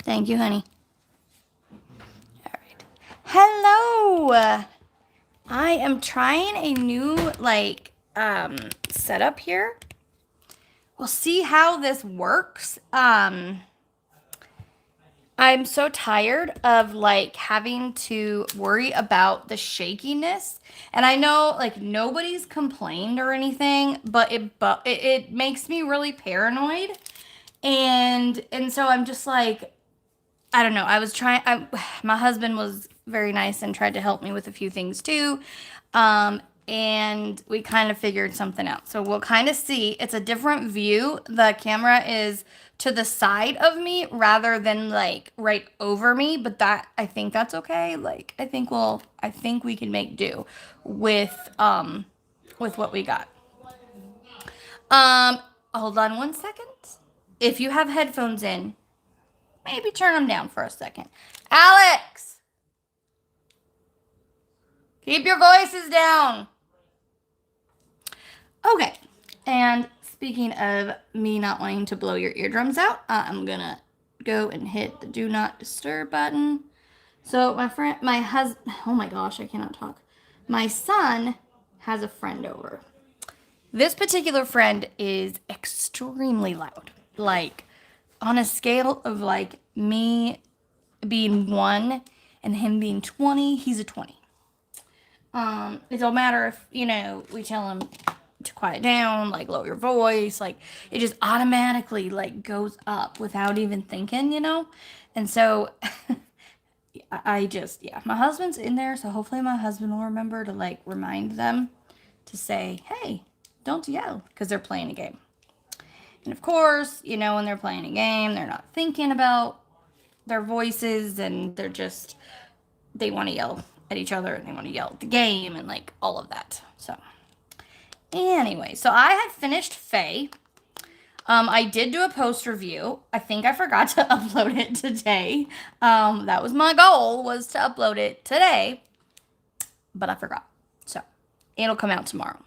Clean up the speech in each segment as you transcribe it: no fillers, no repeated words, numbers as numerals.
Thank you, honey. All right. Hello. I am trying a new setup here. We'll see how this works. I'm so tired of having to worry about the shakiness. And I know nobody's complained or anything, but it makes me really paranoid. And so I'm just like, I don't know. My husband was very nice and tried to help me with a few things too. And we kind of figured something out. So we'll kind of see. It's a different view. The camera is to the side of me rather than right over me, but I think that's okay. I think we can make do with what we got. Um Hold on one second. If you have headphones in, maybe turn them down for a second. Alex, keep your voices down. Okay. And speaking of me not wanting to blow your eardrums out, I'm gonna go and hit the do not disturb button. So my husband, oh my gosh, I cannot talk. My son has a friend over. This particular friend is extremely loud. On a scale of me being 1 and him being 20, he's a 20. It don't matter if, we tell him to quiet down, lower your voice, it just automatically goes up without even thinking. And so yeah, my husband's in there, so hopefully my husband will remember to remind them to say, hey, don't yell, because they're playing a game. And of course, when they're playing a game, they're not thinking about their voices, and they want to yell at each other, and they want to yell at the game, and all of that. So anyway, so I had finished Faye. I did do a post review. I think I forgot to upload it today. That was my goal, was to upload it today, but I forgot. So it'll come out tomorrow.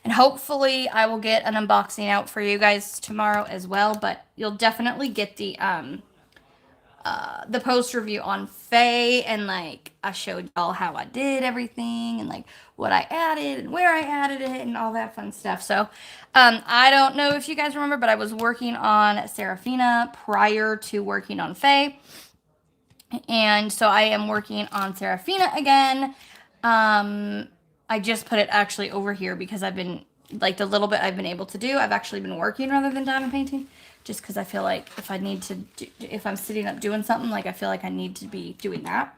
And hopefully I will get an unboxing out for you guys tomorrow as well, but you'll definitely get the post review on Faye, and I showed y'all how I did everything, and what I added and where I added it and all that fun stuff. So I don't know if you guys remember, but I was working on Seraphina prior to working on Faye, and so I am working on Seraphina again. I just put it actually over here because I've been the little bit I've been able to do, I've actually been working rather than diamond painting, just because I feel like if I'm sitting up doing something, I feel like I need to be doing that.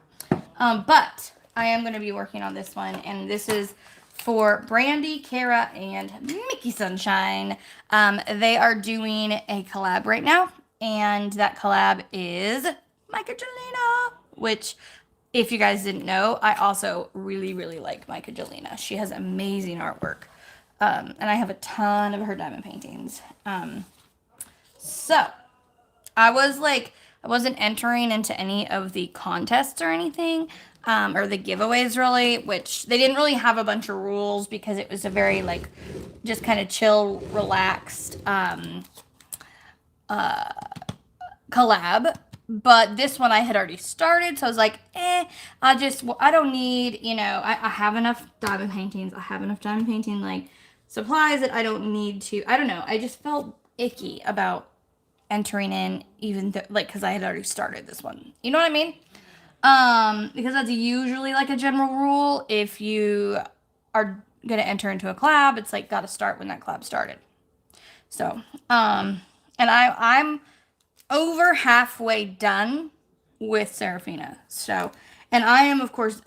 But I am going to be working on this one, and this is for Brandy, Kara, and Mickey Sunshine. They are doing a collab right now, and that collab is Micah Jelena, which, if you guys didn't know, I also really, really like Micah Jelena. She has amazing artwork. And I have a ton of her diamond paintings. So I wasn't entering into any of the contests or anything, or the giveaways really, which they didn't really have a bunch of rules because it was a very just kind of chill, relaxed collab. But this one I had already started, so I was like, I don't need, I have enough diamond paintings. I have enough diamond painting supplies that I don't need to. I don't know. I just felt icky about entering in, even though, because I had already started this one. You know what I mean? Because that's usually a general rule. If you are gonna enter into a collab, it's gotta start when that collab started. So, and I'm over halfway done with Seraphina. So, and I am, of course,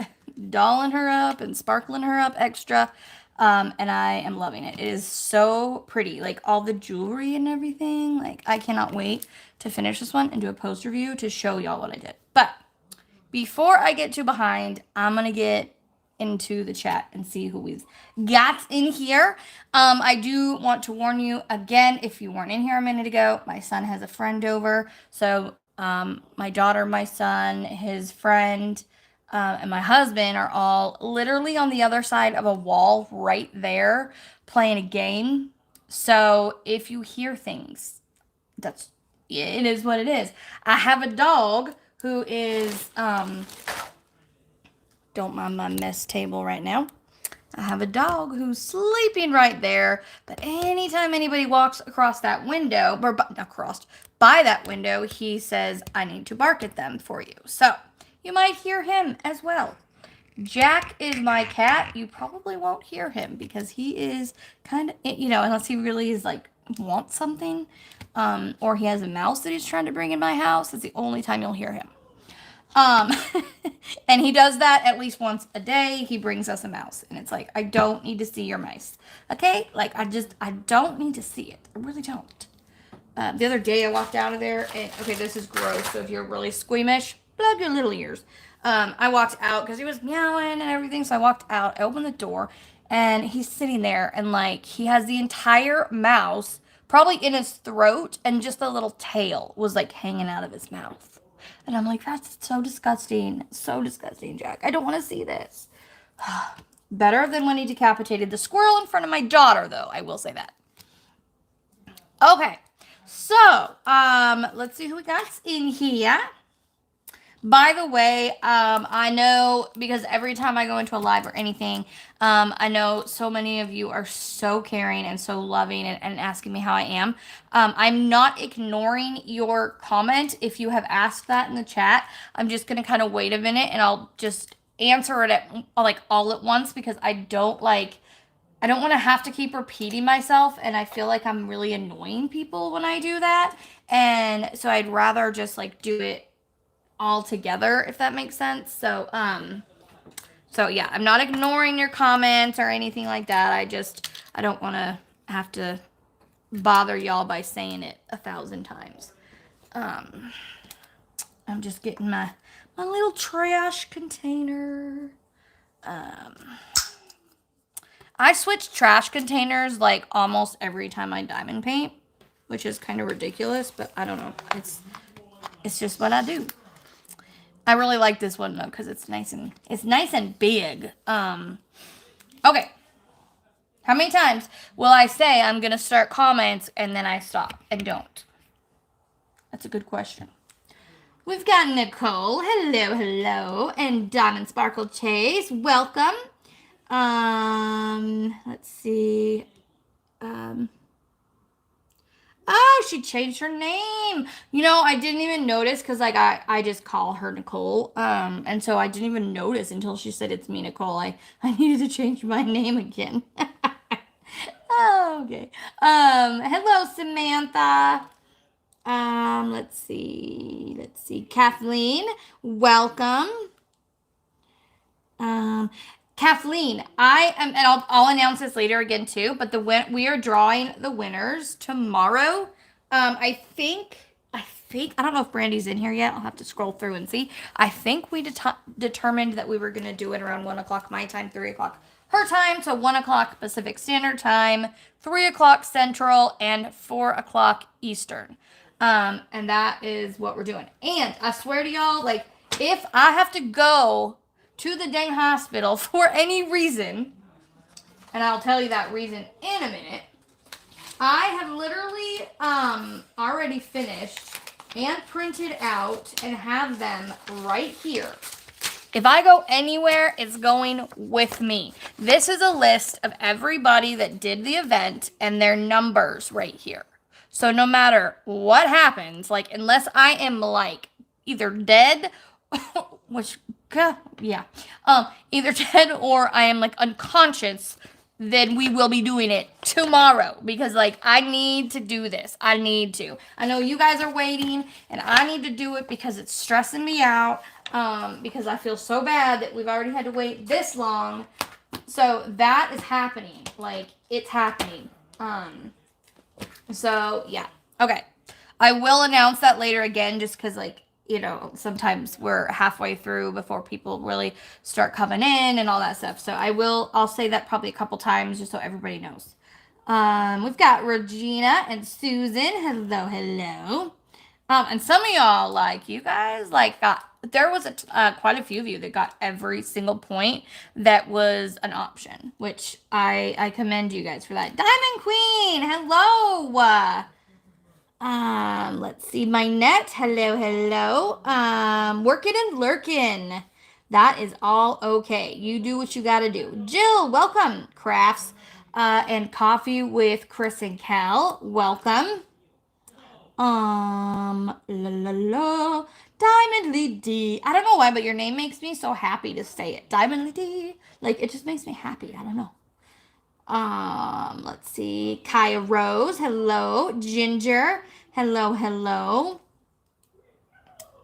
dolling her up and sparkling her up extra. And I am loving it. It is so pretty. All the jewelry and everything. I cannot wait to finish this one and do a post review to show y'all what I did. But before I get too behind, I'm going to get into the chat and see who we've got in here. I do want to warn you again, if you weren't in here a minute ago, my son has a friend over. So my daughter, my son, his friend, and my husband are all literally on the other side of a wall right there playing a game. So if you hear things, that's it is what it is. I have a dog who is, don't mind my mess table right now. I have a dog who's sleeping right there, but anytime anybody walks across that window, or across, by that window, he says, I need to bark at them for you. So, you might hear him as well. Jack is my cat. You probably won't hear him because he is kind of, unless he really is like, wants something, or he has a mouse that he's trying to bring in my house. That's the only time you'll hear him. Um, and he does that at least once a day. He brings us a mouse, and it's like, I don't need to see your mice. Okay? Like, I don't need to see it. I really don't. The other day I walked out of there, and, okay, this is gross, so if you're really squeamish, plug your little ears. I walked out because he was meowing and everything, so I walked out, I opened the door, and he's sitting there, and, like, he has the entire mouse probably in his throat, and just the little tail was, like, hanging out of his mouth. And I'm like, that's so disgusting. So disgusting, Jack. I don't want to see this. Better than when he decapitated the squirrel in front of my daughter, though. I will say that. Okay. So, let's see who we got in here. By the way, I know because every time I go into a live or anything, I know so many of you are so caring and so loving and asking me how I am. I'm not ignoring your comment if you have asked that in the chat. I'm just going to kind of wait a minute and I'll just answer it all at once because I don't want to have to keep repeating myself, and I feel like I'm really annoying people when I do that. And so I'd rather just do it all together, if that makes sense. So yeah, I'm not ignoring your comments or anything like that. I don't want to have to bother y'all by saying it 1,000 times. I'm just getting my little trash container. I switch trash containers almost every time I diamond paint, which is kind of ridiculous, but I don't know. It's just what I do. I really like this one though because it's nice and big. Okay. How many times will I say I'm gonna start comments and then I stop and don't? That's a good question. We've got Nicole. Hello, and Diamond Sparkle Chase. Welcome. Let's see. Oh, she changed her name. I didn't even notice because I just call her Nicole. And so I didn't even notice until she said it's me, Nicole. I needed to change my name again. Oh, okay. Hello, Samantha. Let's see. Kathleen, welcome. Kathleen, and I'll announce this later again too, but we are drawing the winners tomorrow. I think, I don't know if Brandy's in here yet. I'll have to scroll through and see. I think we determined that we were going to do it around 1 o'clock my time, 3 o'clock her time. So 1 o'clock Pacific Standard Time, 3 o'clock Central, and 4 o'clock Eastern. And that is what we're doing. And I swear to y'all, if I have to go to the dang hospital for any reason, and I'll tell you that reason in a minute, I have literally already finished and printed out and have them right here. If I go anywhere, it's going with me. This is a list of everybody that did the event and their numbers right here. So no matter what happens, unless I am either dead, which, yeah, either dead or I am unconscious, then we will be doing it tomorrow because I need to do this. I need to. I know you guys are waiting and I need to do it because it's stressing me out. Because I feel so bad that we've already had to wait this long. So that is happening. It's happening. So yeah. Okay. I will announce that later again just because sometimes we're halfway through before people really start coming in and all that stuff. So I'll say that probably a couple times just so everybody knows. We've got Regina and Susan. Hello. And some of y'all, you guys, there was quite a few of you that got every single point that was an option, which I commend you guys for that. Diamond Queen, hello. Let's see. My net. Hello, hello. Working and lurking. That is all okay. You do what you gotta do. Jill, welcome. Crafts, and coffee with Chris and Cal. Welcome. La la la. Diamond Lee D. I don't know why, but your name makes me so happy to say it. Diamond Lee D. Like, it just makes me happy. I don't know. Let's see. Kaya Rose. Hello. Ginger. Hello, hello.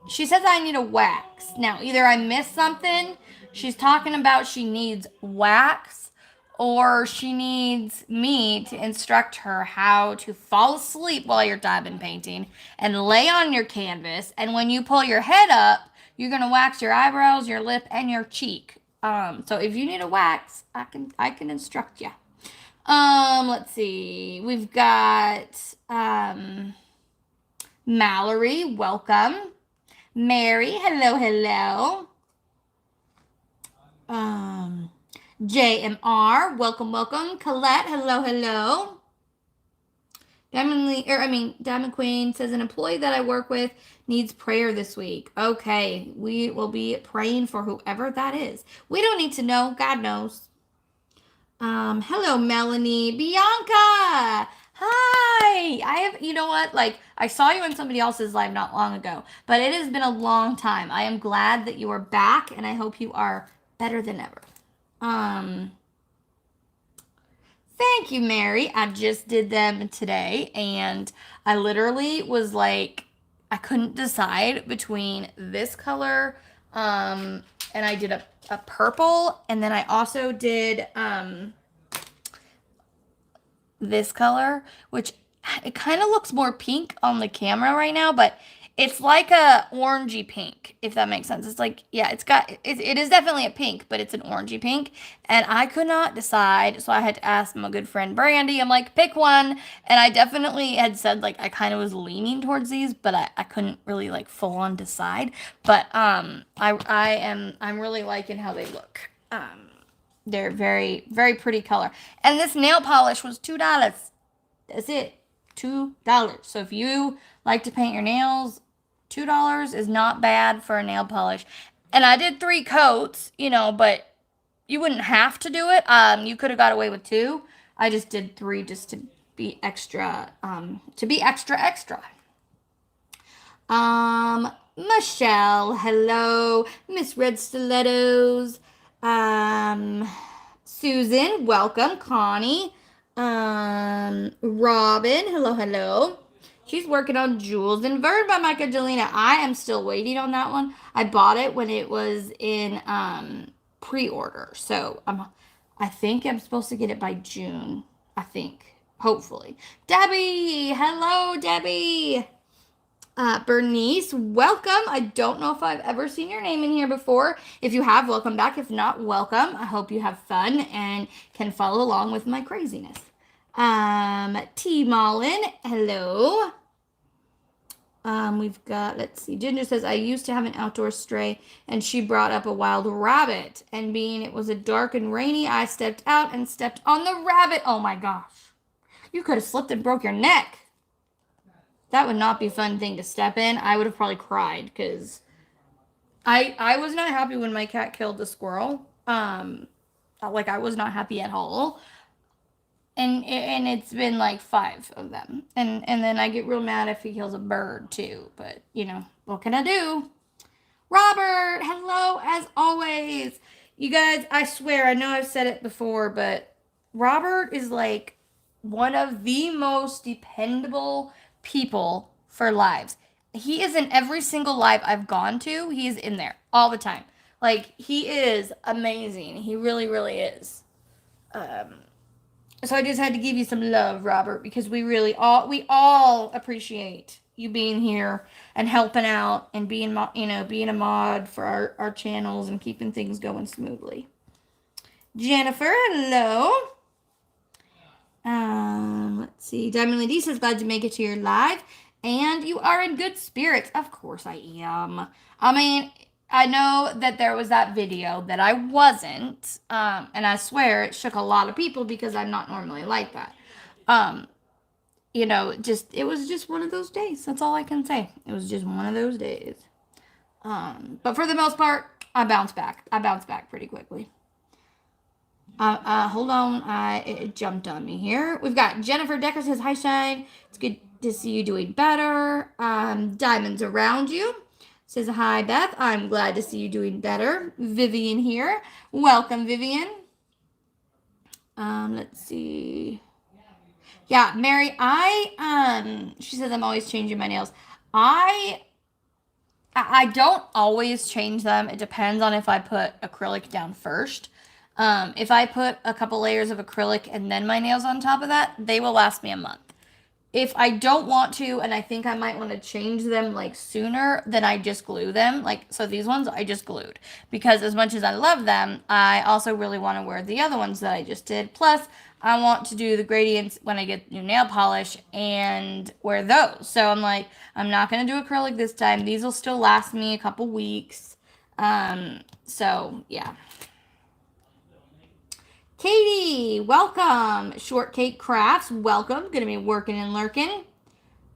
She says I need a wax. Now, either I missed something. She's talking about she needs wax, or she needs me to instruct her how to fall asleep while you're diamond painting and lay on your canvas. And when you pull your head up, you're gonna wax your eyebrows, your lip, and your cheek. So if you need a wax, I can instruct you. Let's see. We've got Mallory, welcome. Mary, hello, hello. Um, JMR, welcome, welcome. Colette, hello, hello. Diamond Queen says an employee that I work with needs prayer this week. Okay, we will be praying for whoever that is. We don't need to know. God knows. Hello, Melanie. Bianca. Hi. You know what? Like, I saw you in somebody else's live not long ago, but it has been a long time. I am glad that you are back, and I hope you are better than ever. Um, Thank you, Mary. I just did them today, and I literally was like, I couldn't decide between this color, and I did a purple, and then I also did, this color, which it kind of looks more pink on the camera right now, but it's like a orangey pink, if that makes sense. It's like, yeah, it is definitely a pink, but it's an orangey pink. And I could not decide, so I had to ask my good friend Brandy. I'm like, pick one. And I definitely had said, like, I kind of was leaning towards these, but I couldn't really, like, full on decide. But I'm really liking how they look. They're very, very pretty color. And this nail polish was $2. That's it. $2. So if you like to paint your nails, $2 is not bad for a nail polish. And I did 3 coats, but you wouldn't have to do it. You could have got away with 2. I just did 3 just to be extra, extra. Michelle, hello. Miss Red Stilettos. Susan, welcome. Connie, Robin, hello, hello. She's working on Jules and Vern by Michaelina. I am still waiting on that one. I bought it when it was in pre-order, so I think I'm supposed to get it by June. I think, hopefully. Debbie, hello, Debbie. Bernice, welcome. I don't know if I've ever seen your name in here before. If you have, welcome back. If not, welcome. I hope you have fun and can follow along with my craziness. T. Mullen, hello. We've got, let's see, Ginger says, I used to have an outdoor stray and she brought up a wild rabbit. And being it was a dark and rainy, I stepped out and stepped on the rabbit. Oh my gosh. You could have slipped and broke your neck. That would not be a fun thing to step in. I would have probably cried because I was not happy when my cat killed the squirrel. Like I was not happy at all. And it's been like 5 of them. And then I get real mad if he kills a bird too. But what can I do? Robert, hello as always. You guys, I swear, I know I've said it before, but Robert is like one of the most dependable people for lives. He is in every single live I've gone to. He's in there all the time. Like he is amazing. He really, really is. So I just had to give you some love, Robert, because we all appreciate you being here and helping out and being being a mod for our channels and keeping things going smoothly. Jennifer, hello. Let's see. Diamond Lady says, glad to make it to your live. And you are in good spirits. Of course I am. I mean, I know that there was that video that I wasn't. And I swear it shook a lot of people because I'm not normally like that. you know, just it was just one of those days. That's all I can say. It was just one of those days. But for the most part, I bounced back. I bounced back pretty quickly. Hold on. It jumped on me here. We've got Jennifer Decker says, "Hi, Shine. It's good to see you doing better." Diamonds Around You says, "Hi, Beth. I'm glad to see you doing better." Vivian here. Welcome, Vivian. Let's see. Yeah, Mary, she says I'm always changing my nails. I I don't always change them. It depends on if I put acrylic down first. If I put a couple layers of acrylic and then my nails on top of that, they will last me a month. If I don't want to and I think I might want to change them like sooner, then I just glue them. Like, so these ones I just glued because as much as I love them, I also really want to wear the other ones that I just did. Plus, I want to do the gradients when I get new nail polish and wear those. So I'm like, I'm not going to do acrylic this time. These will still last me a couple weeks. So yeah. Katie, welcome. Shortcake Crafts, welcome. Gonna be working and lurking.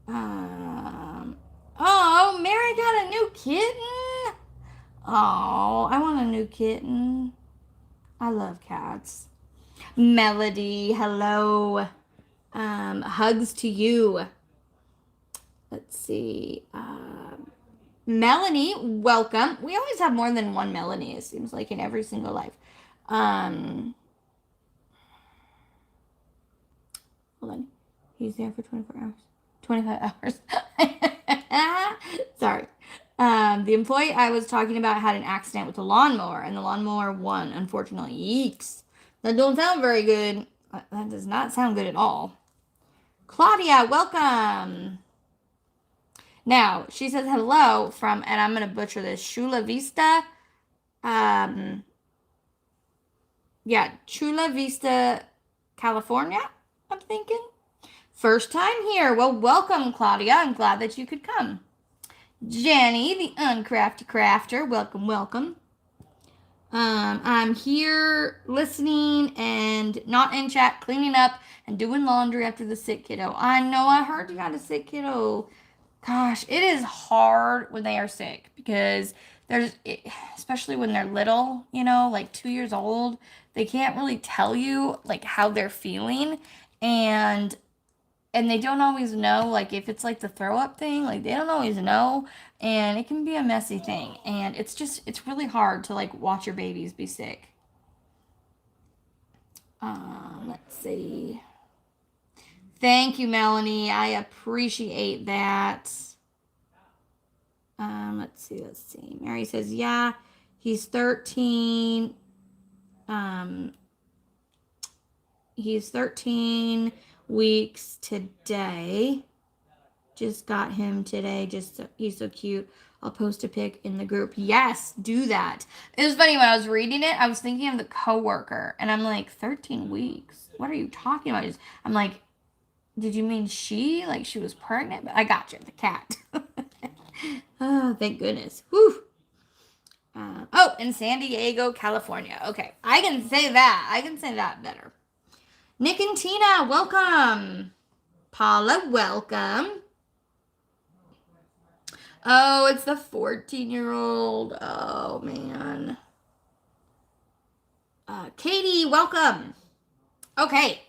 Oh, Mary got a new kitten. Oh, I want a new kitten. I love cats. Melody, hello. Hugs to you. Let's see. Melanie, welcome. We always have more than one Melanie, it seems like, in every single life. Hold on. He's there for 24 hours. 25 hours. Sorry. The employee I was talking about had an accident with a lawnmower, and the lawnmower won, unfortunately. Yeeks. That don't sound very good. That does not sound good at all. Claudia, welcome. Now, she says hello from, and I'm going to butcher this, Chula Vista. Yeah, Chula Vista, California, I'm thinking. First time here. Well, welcome, Claudia. I'm glad that you could come. Jenny, the uncrafty crafter, welcome, welcome. I'm here listening and not in chat, cleaning up and doing laundry after the sick kiddo. I know, I heard you got a sick kiddo. Gosh, it is hard when they are sick because especially when they're little, you know, like 2 years old, they can't really tell you like how they're feeling, and they don't always know, like if it's like the throw up thing, like they don't always know, and it can be a messy thing, and it's really hard to like watch your babies be sick. Let's see. Thank you, Melanie. I appreciate that. Let's see. Mary says, yeah, he's 13. He's 13 weeks today. Just got him today. He's so cute. I'll post a pic in the group. Yes, do that. It was funny when I was reading it. I was thinking of the coworker, and I'm like, 13 weeks. What are you talking about? I'm like, did you mean she? Like she was pregnant? But I got you, the cat. Oh, thank goodness. Whew. In San Diego, California. Okay, I can say that. I can say that better. Nick and Tina, welcome. Paula, welcome. Oh, it's the 14-year-old. Oh, man. Katie, welcome. Okay.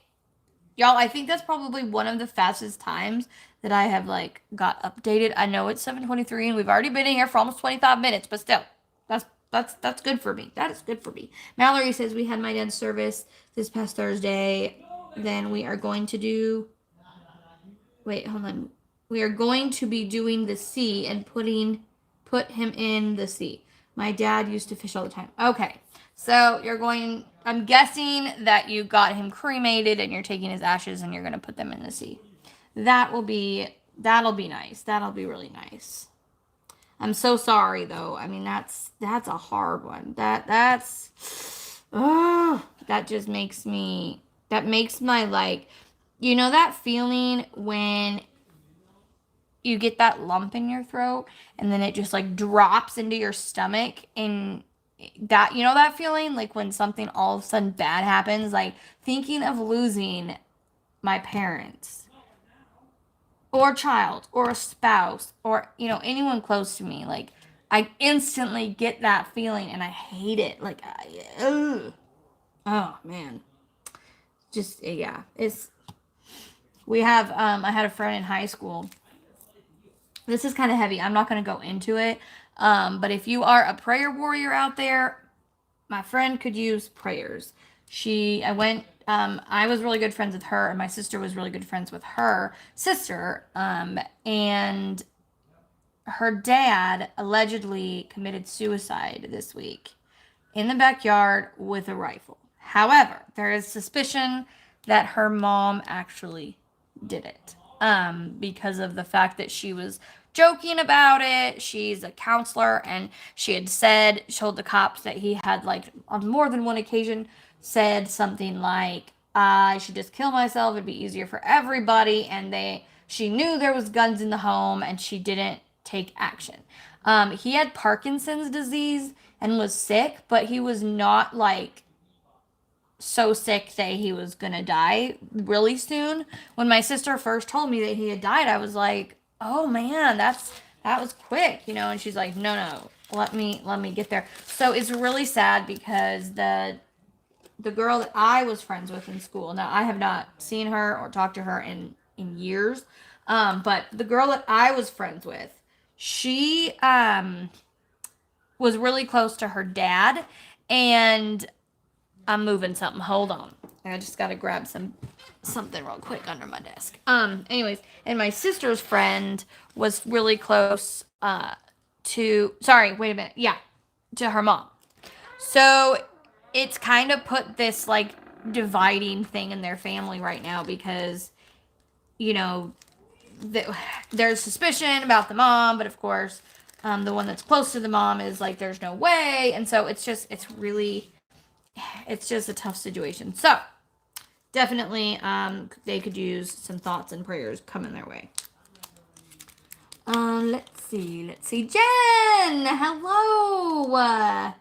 Y'all, I think that's probably one of the fastest times that I have, like, got updated. I know it's 7:23, and we've already been in here for almost 25 minutes, but still, that's good for me. That is good for me. Mallory says we had my dad's service this past Thursday. Then we are going to do... Wait, hold on. We are going to be doing the sea and put him in the sea. My dad used to fish all the time. Okay. So I'm guessing that you got him cremated and you're taking his ashes and you're going to put them in the sea. That'll be nice. That'll be really nice. I'm so sorry though. I mean, that's a hard one. That just makes my like, you know that feeling when you get that lump in your throat and then it just like drops into your stomach, and that, you know that feeling like when something all of a sudden bad happens, like thinking of losing my parents. or a child or a spouse or, anyone close to me, like, I instantly get that feeling and I hate it. Like, ugh. Oh, man. Just, yeah. I had a friend in high school. This is kind of heavy. I'm not going to go into it. But if you are a prayer warrior out there, my friend could use prayers. I was really good friends with her, and my sister was really good friends with her sister. And her dad allegedly committed suicide this week in the backyard with a rifle. However, there is suspicion that her mom actually did it, because of the fact that she was joking about it. She's a counselor, and she told the cops that he had, like, on more than one occasion, said something like, I should just kill myself. It'd be easier for everybody. And she knew there was guns in the home, and she didn't take action. He had Parkinson's disease and was sick, but he was not, like, so sick that he was gonna die really soon. When my sister first told me that he had died, I was like, "Oh man, that was quick," And she's like, "No, no, let me get there." So it's really sad because the girl that I was friends with in school. Now I have not seen her or talked to her in years, but the girl that I was friends with, she was really close to her dad, and I'm moving something. Hold on. I just gotta grab something real quick under my desk. Anyways, and my sister's friend was really close to sorry, wait a minute. Yeah, to her mom. So it's kind of put this, like, dividing thing in their family right now because, you know, there's suspicion about the mom, but of course, the one that's close to the mom is like, there's no way. And so it's just a tough situation. So definitely, they could use some thoughts and prayers coming their way. Let's see. Jen, hello.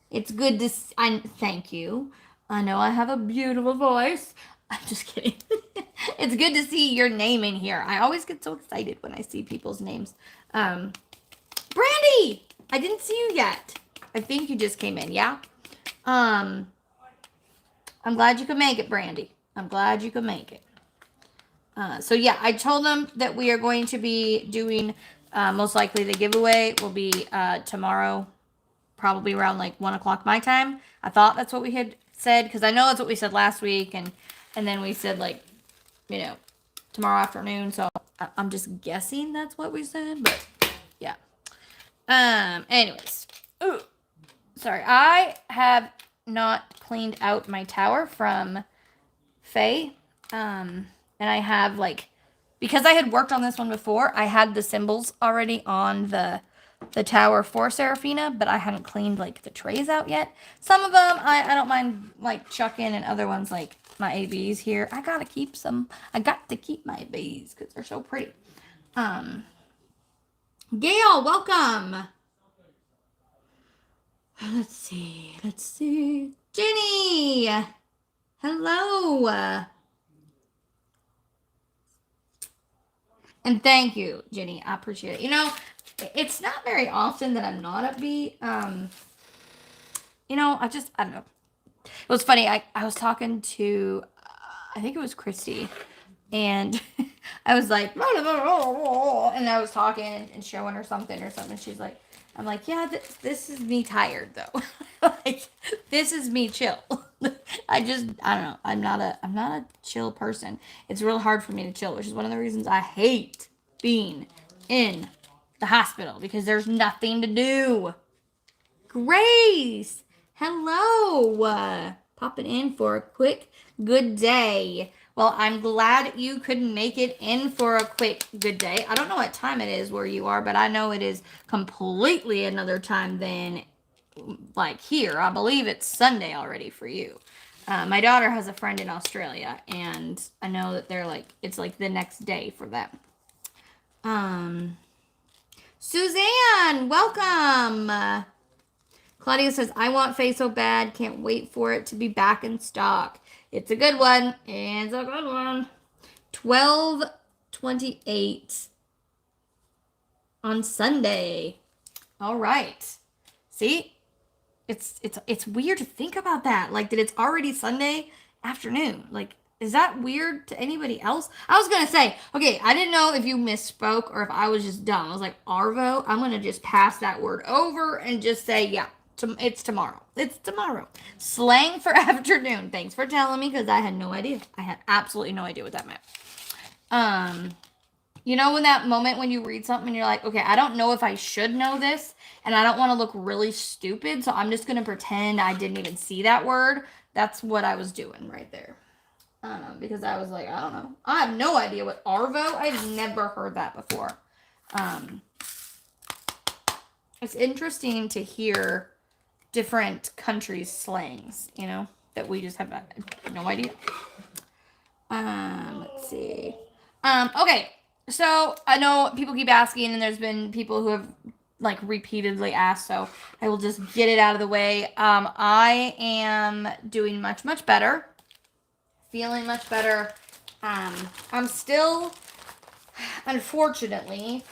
It's good to thank you. I know I have a beautiful voice. I'm just kidding. It's good to see your name in here. I always get so excited when I see people's names. Brandy, I didn't see you yet. I think you just came in, yeah? I'm glad you could make it, Brandy. I'm glad you could make it. So yeah, I told them that we are going to be doing, most likely the giveaway will be tomorrow, probably around like 1 o'clock my time. I thought that's what we had said, because I know that's what we said last week, and then we said, like, tomorrow afternoon. So I'm just guessing that's what we said, but yeah. Anyways, ooh, sorry, I have not cleaned out my tower from Faye. And I have, like, because I had worked on this one before, I had the symbols already on the tower for Seraphina, but I hadn't cleaned, like, the trays out yet. Some of them I don't mind, like, chucking, and other ones, like my ABs here, I gotta keep some. I got to keep my ABs because they're so pretty. Gail, welcome. Let's see. Jenny, hello. And thank you, Jenny. I appreciate it. It's not very often that I'm not upbeat. I don't know. It was funny. I was talking to, I think it was Christy, and I was like, and I was talking and showing her something or something. She's like, I'm like, yeah, this is me tired though. Like, this is me chill. I don't know. I'm not a chill person. It's real hard for me to chill, which is one of the reasons I hate being in the hospital, because there's nothing to do. Grace, hello. Popping in for a quick good day. Well, I'm glad you could make it in for a quick good day. I don't know what time it is where you are, but I know it is completely another time than, like, here. I believe it's Sunday already for you. My daughter has a friend in Australia, and I know that it's like the next day for them. Suzanne, welcome. Claudia says, I want Faye so bad. Can't wait for it to be back in stock. It's a good one. 12 9:28 on Sunday. All right. See? It's weird to think about that. Like that it's already Sunday afternoon. Like is that weird to anybody else? I was gonna say, okay, I didn't know if you misspoke or if I was just dumb. I was like, Arvo, I'm gonna just pass that word over and just say, yeah, it's tomorrow. It's tomorrow. Slang for afternoon. Thanks for telling me because I had no idea. I had absolutely no idea what that meant. You know, when that moment when you read something and you're like, okay, I don't know if I should know this, and I don't want to look really stupid, so I'm just going to pretend I didn't even see that word. That's what I was doing right there. Because I was like, I don't know. I have no idea what Arvo. I've never heard that before. It's interesting to hear different countries' slangs, you know, that we just have no idea. Let's see. Okay. So I know people keep asking, and there's been people who have like repeatedly asked, so I will just get it out of the way. I am doing much, much better. Feeling much better. I'm still, unfortunately,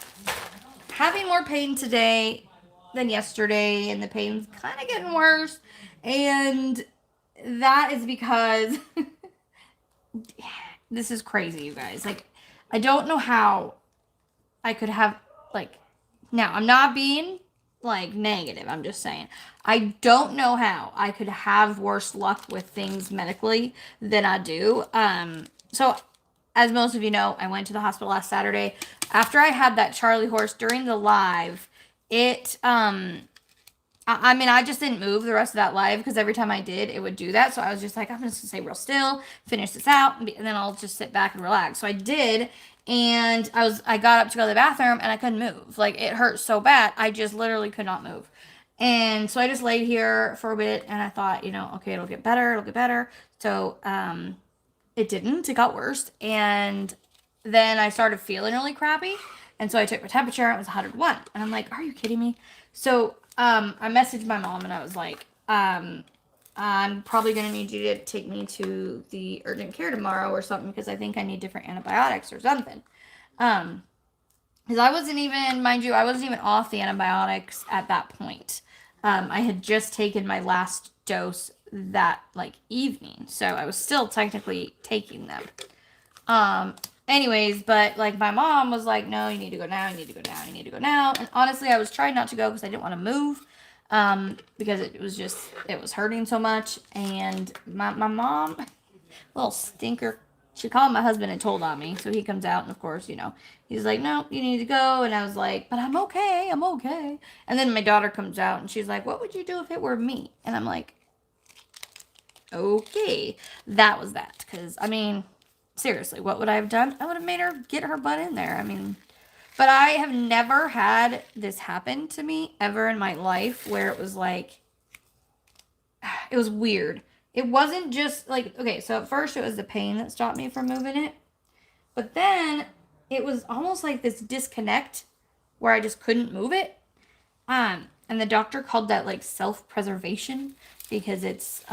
having more pain today than yesterday, and the pain's kind of getting worse. And that is because this is crazy, you guys. Like, I don't know how I could have, like, now I'm not being like negative. I'm just saying I don't know how I could have worse luck with things medically than I do. So as most of you know, I went to the hospital last Saturday after I had that Charlie horse during the live. I mean, I just didn't move the rest of that live because every time I did, it would do that. So I was just like, I'm just gonna stay real still, finish this out, and then I'll just sit back and relax. So I did, and I got up to go to the bathroom, and I couldn't move. Like it hurt so bad, I just literally could not move. And so I just laid here for a bit, and I thought, you know, okay, it'll get better, it'll get better. So it didn't. It got worse, and then I started feeling really crappy. And so I took my temperature. It was 101, and I'm like, are you kidding me? So I messaged my mom and I was like, I'm probably going to need you to take me to the urgent care tomorrow or something because I think I need different antibiotics or something. Because I wasn't even, mind you, I wasn't even off the antibiotics at that point. I had just taken my last dose that like evening, so I was still technically taking them. Anyways, but like my mom was like, no, you need to go now, you need to go now, you need to go now. And honestly, I was trying not to go because I didn't want to move. Because it was hurting so much. And my mom, little stinker, she called my husband and told on me. So he comes out and of course, you know, he's like, no, you need to go. And I was like, but I'm okay. I'm okay. And then my daughter comes out and she's like, what would you do if it were me? And I'm like, okay, that was that. Because, I mean, seriously, what would I have done? I would have made her get her butt in there. I mean, but I have never had this happen to me ever in my life where it was like, it was weird. It wasn't just like, okay, so at first it was the pain that stopped me from moving it. But then it was almost like this disconnect where I just couldn't move it. And the doctor called that like self-preservation because it's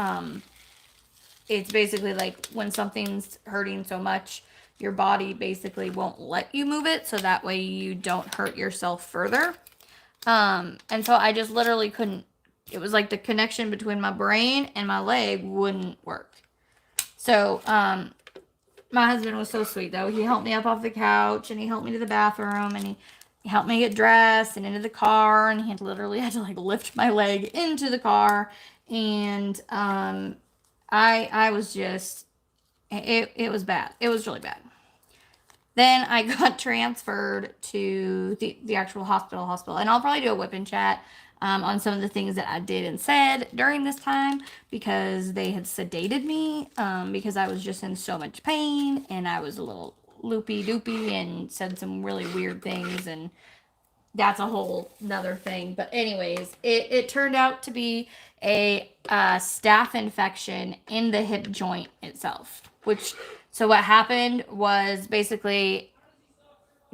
basically like when something's hurting so much, your body basically won't let you move it, so that way you don't hurt yourself further. And so I just literally couldn't. It was like the connection between my brain and my leg wouldn't work. So, my husband was so sweet though. He helped me up off the couch and he helped me to the bathroom and he helped me get dressed and into the car, and he literally had to like lift my leg into the car. And I was just, it was bad. It was really bad. Then I got transferred to the actual hospital. And I'll probably do a whip and chat on some of the things that I did and said during this time because they had sedated me because I was just in so much pain and I was a little loopy-doopy and said some really weird things, and that's a whole nother thing. But anyways, it turned out to be a staph infection in the hip joint itself. So what happened was basically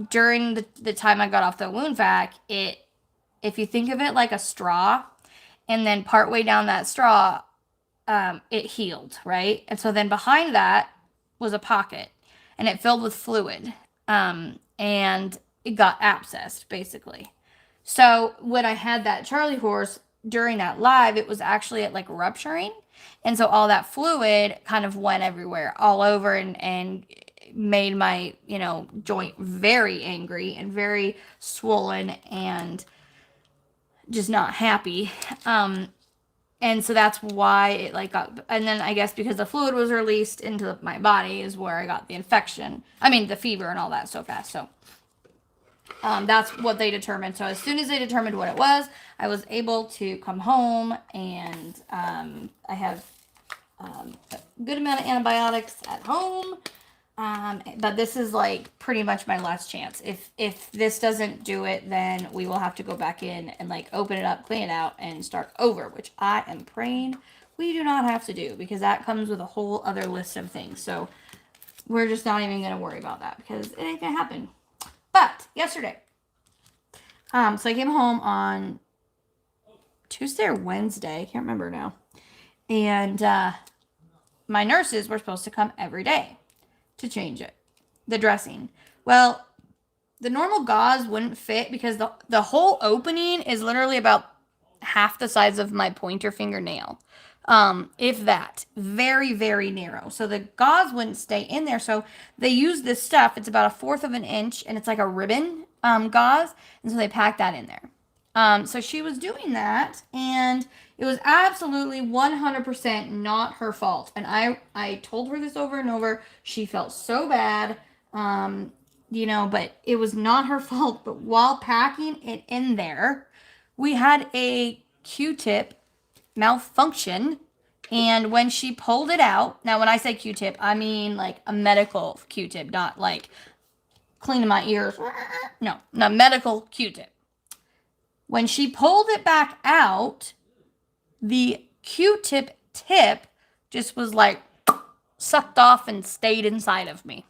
during the time I got off the wound vac, if you think of it like a straw, and then partway down that straw, it healed, right? And so then behind that was a pocket, and it filled with fluid. and it got abscessed basically. So when I had that Charlie horse during that live, it was actually at like rupturing. And so all that fluid kind of went everywhere, all over, and made my, joint very angry and very swollen and just not happy. And so that's why it like got, and then I guess because the fluid was released into my body is where I got the infection. I mean, the fever and all that so fast. So that's what they determined. So as soon as they determined what it was, I was able to come home, and I have a good amount of antibiotics at home. But this is like pretty much my last chance. If this doesn't do it, then we will have to go back in and like open it up, clean it out, and start over, which I am praying we do not have to do, because that comes with a whole other list of things. So we're just not even going to worry about that because it ain't going to happen. But yesterday, so I came home on Tuesday or Wednesday, I can't remember now, and my nurses were supposed to come every day to change the dressing. Well, the normal gauze wouldn't fit because the whole opening is literally about half the size of my pointer fingernail. If that. Very, very narrow. So the gauze wouldn't stay in there. So they use this stuff. It's about 1/4 of an inch, and it's like a ribbon gauze. And so they pack that in there. So she was doing that, and it was absolutely 100% not her fault. And I told her this over and over. She felt so bad, but it was not her fault. But while packing it in there, we had a Q-tip malfunction. And when she pulled it out, now when I say Q-tip, I mean like a medical Q-tip, not like cleaning my ears. No, medical Q-tip. When she pulled it back out, the Q-tip tip just was like sucked off and stayed inside of me.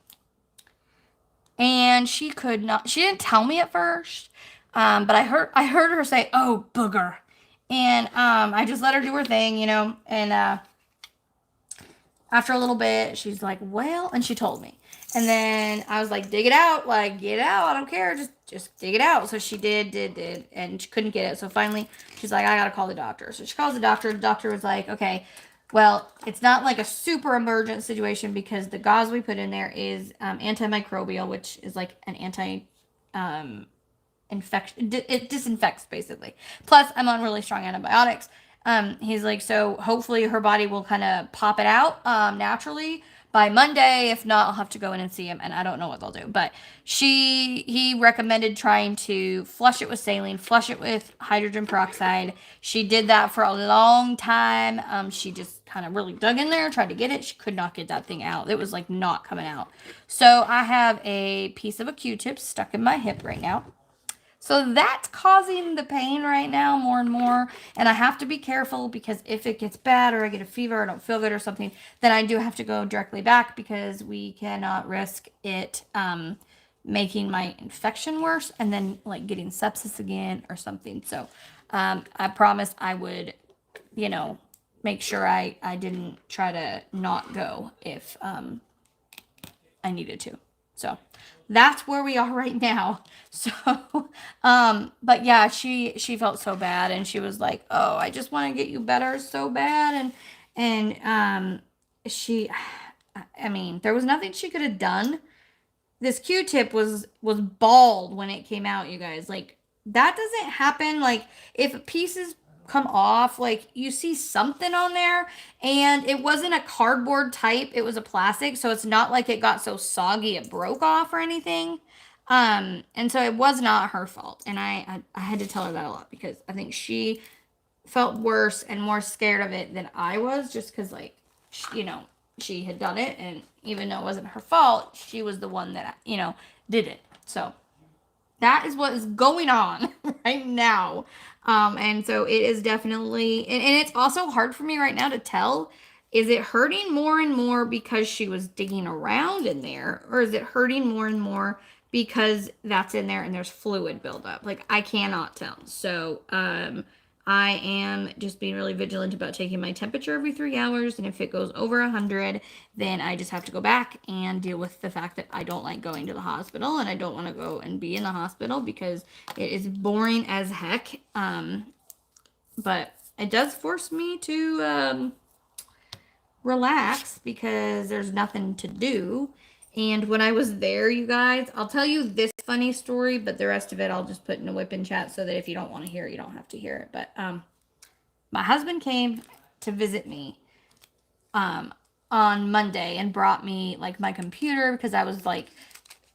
And she didn't tell me at first, but I heard her say, "Oh, booger." And I just let her do her thing, and after a little bit, she's like, "Well," and she told me. And then I was like, "Dig it out, like get it out. I don't care, just dig it out." So she did, and she couldn't get it. So finally, she's like, "I gotta call the doctor." So she calls the doctor. The doctor was like, "Okay, well, it's not like a super emergent situation because the gauze we put in there is antimicrobial, which is like an infection. It disinfects basically. Plus, I'm on really strong antibiotics." He's like, "So hopefully her body will kind of pop it out naturally by Monday. If not, I'll have to go in and see him, and I don't know what they'll do." But he recommended trying to flush it with saline, flush it with hydrogen peroxide. She did that for a long time. She just kind of really dug in there, tried to get it. She could not get that thing out. It was like not coming out. So I have a piece of a Q-tip stuck in my hip right now. So that's causing the pain right now more and more. And I have to be careful because if it gets bad or I get a fever or I don't feel good or something, then I do have to go directly back because we cannot risk it making my infection worse and then like getting sepsis again or something. So I promised I would, make sure I didn't try to not go if I needed to. So that's where we are right now. So, but yeah, she felt so bad, and she was like, "Oh, I just want to get you better so bad." And I mean, there was nothing she could have done. This Q-tip was bald when it came out, you guys. Like, that doesn't happen. Like, if pieces come off, like, you see something on there, and it wasn't a cardboard type, it was a plastic, so it's not like it got so soggy it broke off or anything. And so it was not her fault, and I had to tell her that a lot because I think she felt worse and more scared of it than I was, just because, like, she had done it, and even though it wasn't her fault, she was the one that, did it. So that is what is going on right now. And so it is definitely, and it's also hard for me right now to tell, is it hurting more and more because she was digging around in there, or is it hurting more and more because that's in there and there's fluid buildup? Like, I cannot tell. So, I am just being really vigilant about taking my temperature every 3 hours. And if it goes over 100, then I just have to go back and deal with the fact that I don't like going to the hospital and I don't want to go and be in the hospital because it is boring as heck. But it does force me to relax because there's nothing to do. And when I was there, you guys, I'll tell you this funny story, but the rest of it I'll just put in a whip in chat so that if you don't want to hear it, you don't have to hear it. But my husband came to visit me on Monday and brought me like my computer because I was like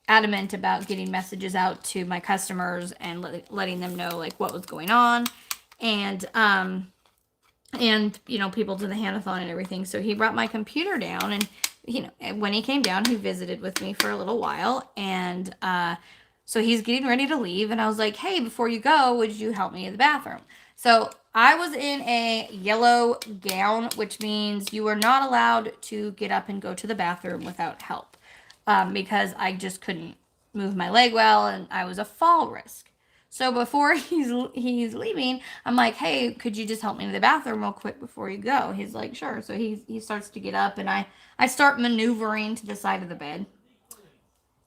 adamant about getting messages out to my customers and letting them know like what was going on. And you know, people to the handathon and everything. So he brought my computer down, and you know, when he came down, he visited with me for a little while, and so he's getting ready to leave, and I was like, hey, before you go, would you help me in the bathroom? So I was in a yellow gown, which means you are not allowed to get up and go to the bathroom without help, because I just couldn't move my leg well, and I was a fall risk. So before he's leaving, I'm like, hey, could you just help me to the bathroom real quick before you go? He's like, sure. So he starts to get up, and I start maneuvering to the side of the bed.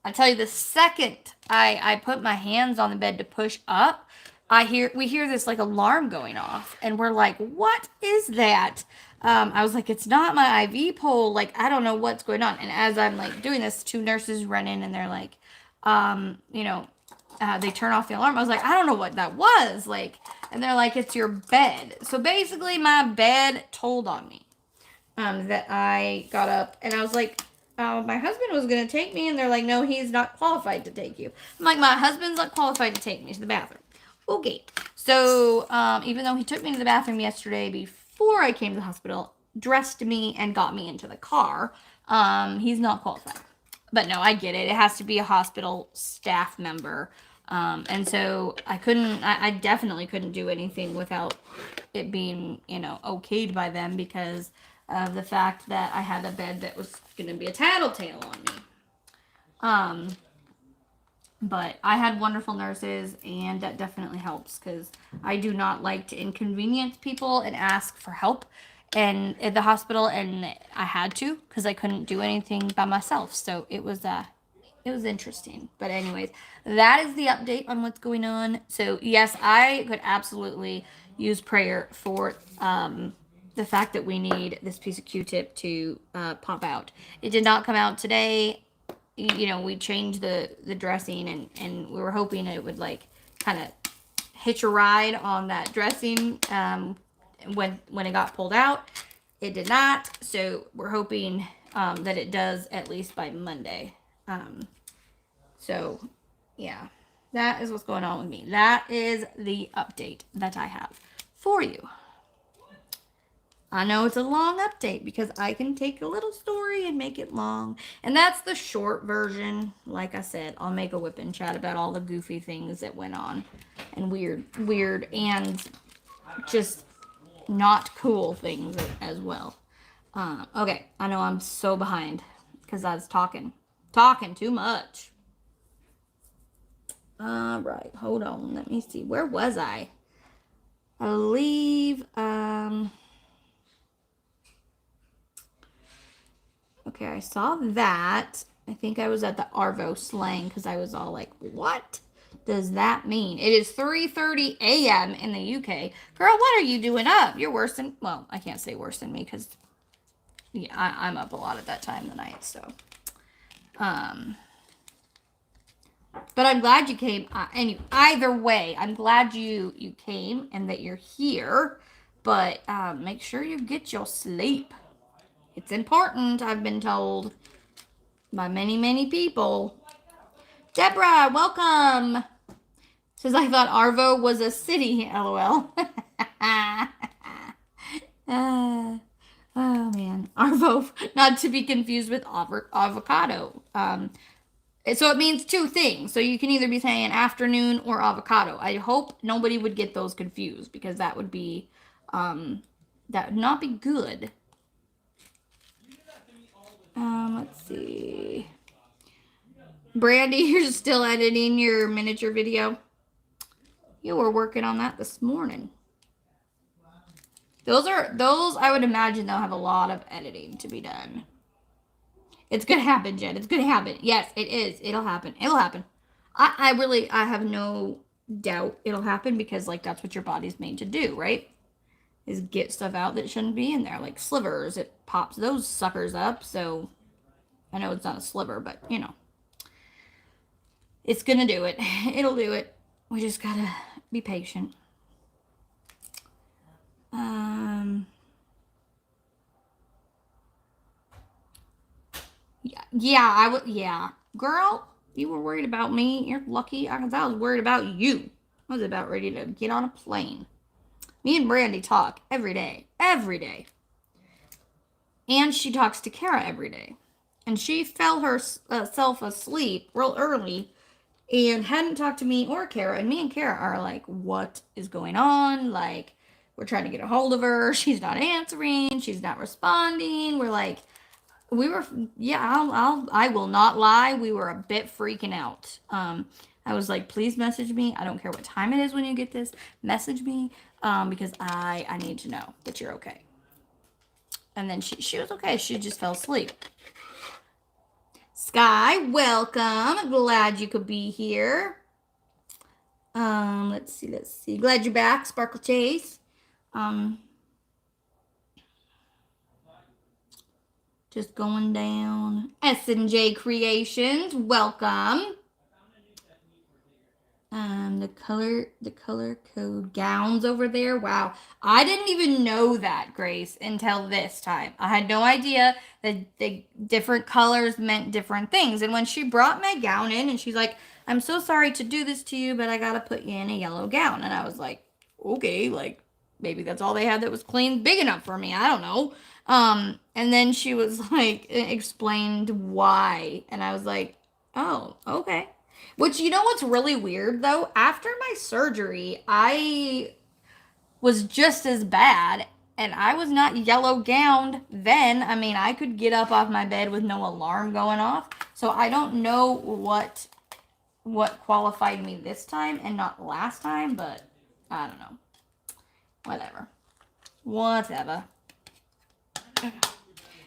I tell you, the second I put my hands on the bed to push up, we hear this like alarm going off, and we're like, what is that? I was like, it's not my IV pole. Like, I don't know what's going on. And as I'm like doing this, two nurses run in, and they're like, you know, they turn off the alarm. I was like, I don't know what that was. Like, and they're like, it's your bed. So basically, my bed told on me that I got up, and I was like, my husband was going to take me, and they're like, no, he's not qualified to take you. I'm like, my husband's not qualified to take me to the bathroom. Okay. So even though he took me to the bathroom yesterday before I came to the hospital, dressed me, and got me into the car, he's not qualified. But no, I get it. It has to be a hospital staff member. And so I definitely couldn't do anything without it being, you know, okayed by them because of the fact that I had a bed that was going to be a tattletale on me. But I had wonderful nurses, and that definitely helps because I do not like to inconvenience people and ask for help and at the hospital, and I had to because I couldn't do anything by myself. So it was interesting. But anyways, that is the update on what's going on. So yes, I could absolutely use prayer for the fact that we need this piece of Q-tip to pop out. It did not come out today. You know, we changed the dressing, and we were hoping it would like kind of hitch a ride on that dressing when it got pulled out. It did not. So we're hoping that it does at least by Monday. So, yeah, that is what's going on with me. That is the update that I have for you. I know it's a long update because I can take a little story and make it long. And that's the short version. Like I said, I'll make a whip and chat about all the goofy things that went on and weird and just not cool things as well. Okay, I know I'm so behind because I was talking too much. All right, hold on. Let me see. Where was I? I believe, okay, I saw that. I think I was at the Arvo slang because I was all like, what does that mean? It is 3:30 a.m. in the UK. Girl, what are you doing up? You're worse than, well, I can't say worse than me because yeah, I'm up a lot at that time of the night, so. But I'm glad you came. Either way, I'm glad you came and that you're here. But make sure you get your sleep. It's important, I've been told by many people. Deborah, welcome. Says I thought Arvo was a city. LOL. Oh man, Arvo, not to be confused with avocado. So it means two things. So you can either be saying afternoon or avocado. I hope nobody would get those confused because that would not be good. Let's see. Brandy, you're still editing your miniature video. You were working on that this morning. Those I would imagine they'll have a lot of editing to be done. It's gonna happen, Jen. It's gonna happen. Yes, it is. It'll happen. It'll happen. I have no doubt it'll happen because like that's what your body's made to do, right? Is get stuff out that shouldn't be in there, like slivers. It pops those suckers up. So I know it's not a sliver, but you know, it's gonna do it. It'll do it. We just gotta be patient. Yeah, I would. Yeah, girl, you were worried about me. You're lucky. I was worried about you. I was about ready to get on a plane. Me and Brandy talk every day, and she talks to Kara every day. And she fell herself asleep real early and hadn't talked to me or Kara. And me and Kara are like, what is going on? Like, we're trying to get a hold of her. She's not answering. She's not responding. We're like, we were, yeah, I will not lie. We were a bit freaking out. I was like, please message me. I don't care what time it is when you get this. Message me because I need to know that you're okay. And then she was okay. She just fell asleep. Sky, welcome. Glad you could be here. Let's see. Glad you're back, Sparkle Chase. Just going down. S&J Creations, welcome. The color code gowns over there. Wow. I didn't even know that, Grace, until this time. I had no idea that the different colors meant different things. And when she brought my gown in and she's like, I'm so sorry to do this to you, but I gotta put you in a yellow gown. And I was like, okay, like maybe that's all they had that was clean big enough for me. I don't know. And then she was like, explained why. And I was like, oh, okay. Which, you know what's really weird though? After my surgery, I was just as bad and I was not yellow gowned then. I mean, I could get up off my bed with no alarm going off. So I don't know what qualified me this time and not last time, but I don't know. Whatever.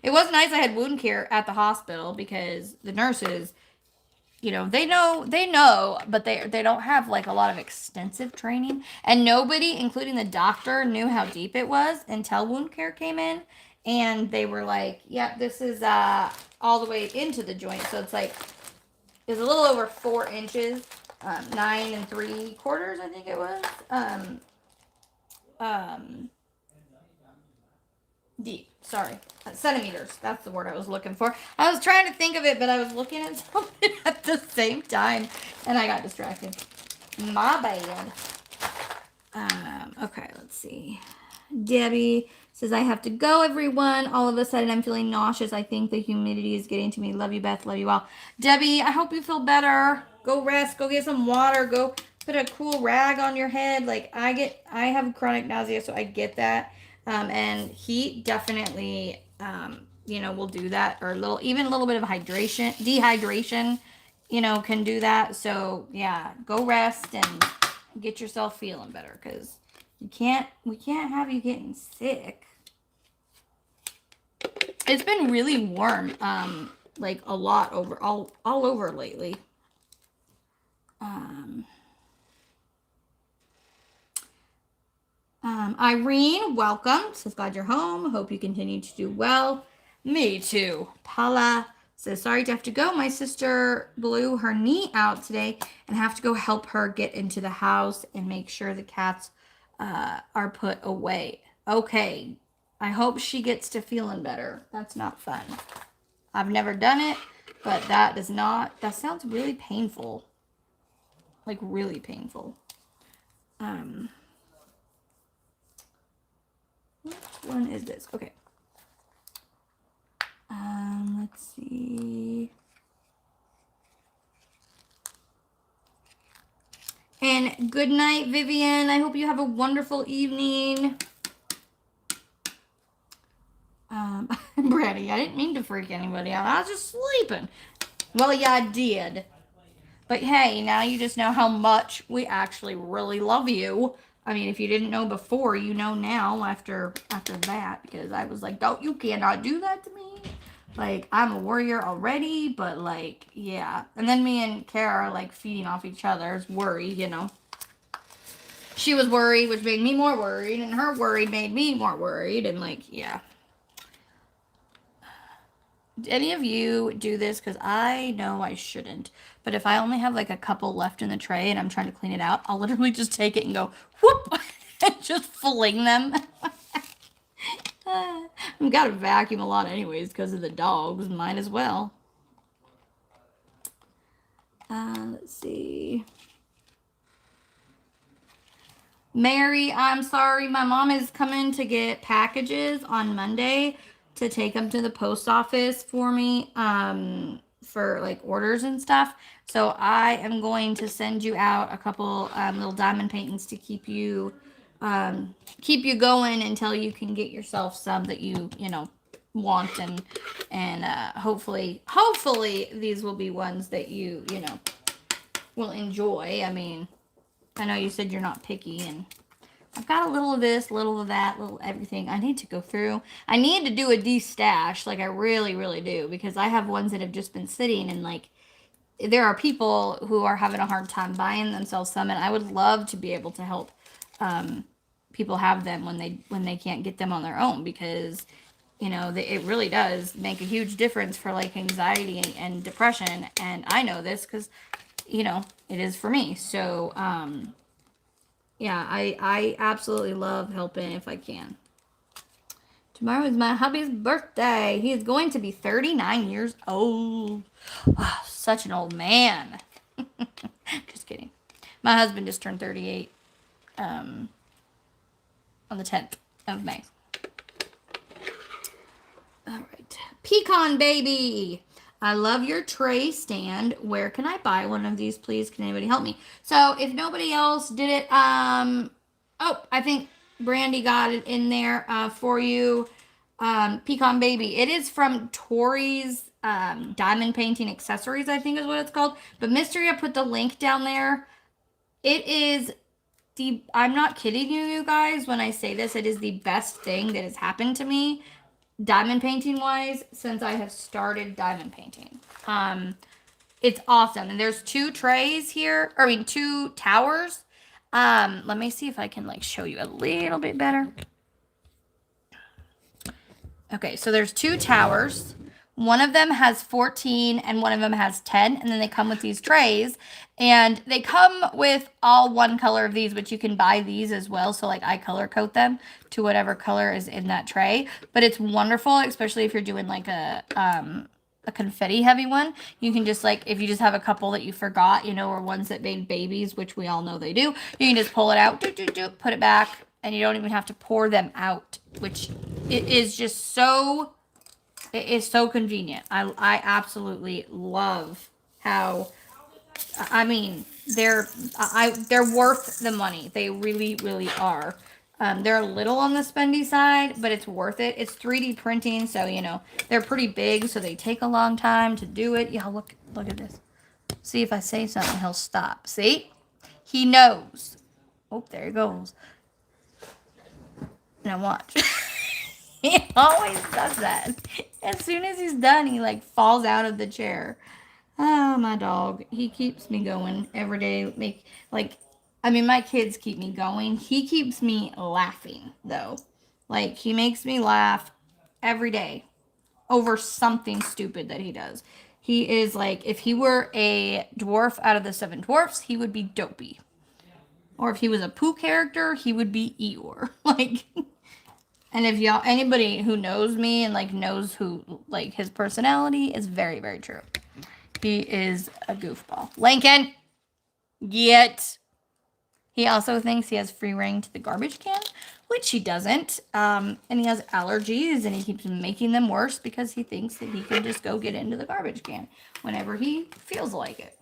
It was nice I had wound care at the hospital because the nurses, you know, they know, but they don't have like a lot of extensive training. And nobody, including the doctor, knew how deep it was until wound care came in. And they were like, yeah, this is all the way into the joint. So it's like, it's a little over 4 inches, 9 3/4, I think it was. Deep. Sorry. Centimeters. That's the word I was looking for. I was trying to think of it, but I was looking at something at the same time, and I got distracted. My bad. Okay, let's see. Debbie says, I have to go, everyone. All of a sudden, I'm feeling nauseous. I think the humidity is getting to me. Love you, Beth. Love you all. Debbie, I hope you feel better. Go rest. Go get some water. Go put a cool rag on your head. Like, I have chronic nausea, so I get that. And heat definitely, will do that. Or even a little bit of dehydration, can do that. So, yeah, go rest and get yourself feeling better because we can't have you getting sick. It's been really warm, like a lot all over lately. Irene, welcome. Says glad you're home. Hope you continue to do well. Me too. Paula says sorry to have to go. My sister blew her knee out today and have to go help her get into the house and make sure the cats are put away. Okay. I hope she gets to feeling better. That's not fun. I've never done it, but that sounds really painful. Like really painful. Which one is this? Okay. Let's see. And good night, Vivian. I hope you have a wonderful evening. Brady, I didn't mean to freak anybody out. I was just sleeping. Well, yeah, I did. But hey, now you just know how much we actually really love you. I mean, if you didn't know before, you know now after that, because I was like, don't, you cannot do that to me. Like, I'm a warrior already, but like, yeah. And then me and Kara are like feeding off each other's worry, you know. She was worried, which made me more worried, and her worried made me more worried, and like, yeah. Do any of you do this? Because I know I shouldn't. But if I only have like a couple left in the tray and I'm trying to clean it out, I'll literally just take it and go whoop and just fling them. I've got to vacuum a lot anyways because of the dogs. Might as well. Let's see. Mary, I'm sorry. My mom is coming to get packages on Monday to take them to the post office for me for like orders and stuff. So I am going to send you out a couple little diamond paintings to keep you going until you can get yourself some that you know want, and hopefully these will be ones that you know will enjoy. I mean, I know you said you're not picky, and I've got a little of this, little of that, little everything. I need to go through. I need to do a de-stash, like I really, really do, because I have ones that have just been sitting, and like there are people who are having a hard time buying themselves some, and I would love to be able to help people have them when they can't get them on their own, because you know it really does make a huge difference for like anxiety and depression, and I know this because you know it is for me. So yeah, I absolutely love helping if I can. Tomorrow is my hubby's birthday. He is going to be 39 years old. Oh, such an old man. Just kidding. My husband just turned 38 on the 10th of May. All right. Pecan baby. I love your tray stand. Where can I buy one of these, please? Can anybody help me? So if nobody else did it, oh, I think Brandy got it in there for you. Pecan baby. It is from Tori's diamond painting accessories, I think is what it's called. But Mystery, I put the link down there. It is I'm not kidding you guys when I say this. It is the best thing that has happened to me diamond painting wise since I have started diamond painting. It's awesome. And there's two trays here, or I mean two towers. Let me see if I can like show you a little bit better. Okay, so there's two towers. One of them has 14 and one of them has 10, and then they come with these trays, and they come with all one color of these, but you can buy these as well. So like I color code them to whatever color is in that tray, but it's wonderful, especially if you're doing like a confetti heavy one. You can just like, if you just have a couple that you forgot, you know, or ones that made babies, which we all know they do, you can just pull it out, put it back, and you don't even have to pour them out, which it is just so, it is so convenient. I absolutely love how, I mean, they're worth the money. They really, really are. They're a little on the spendy side, but it's worth it. It's 3D printing, so, you know, they're pretty big, so they take a long time to do it. Yeah, look at this. See, if I say something, he'll stop. See? He knows. Oh, there he goes. Now watch. He always does that. As soon as he's done, he like falls out of the chair. Oh, my dog. He keeps me going every day. I mean, my kids keep me going. He keeps me laughing, though. Like, he makes me laugh every day over something stupid that he does. He is like, if he were a dwarf out of the Seven Dwarfs, he would be Dopey. Or if he was a Pooh character, he would be Eeyore. Like, and if y'all, anybody who knows me and like knows who, like, his personality is very, very true. He is a goofball. Lincoln, get. He also thinks he has free reign to the garbage can, which he doesn't. And he has allergies, and he keeps making them worse because he thinks that he can just go get into the garbage can whenever he feels like it.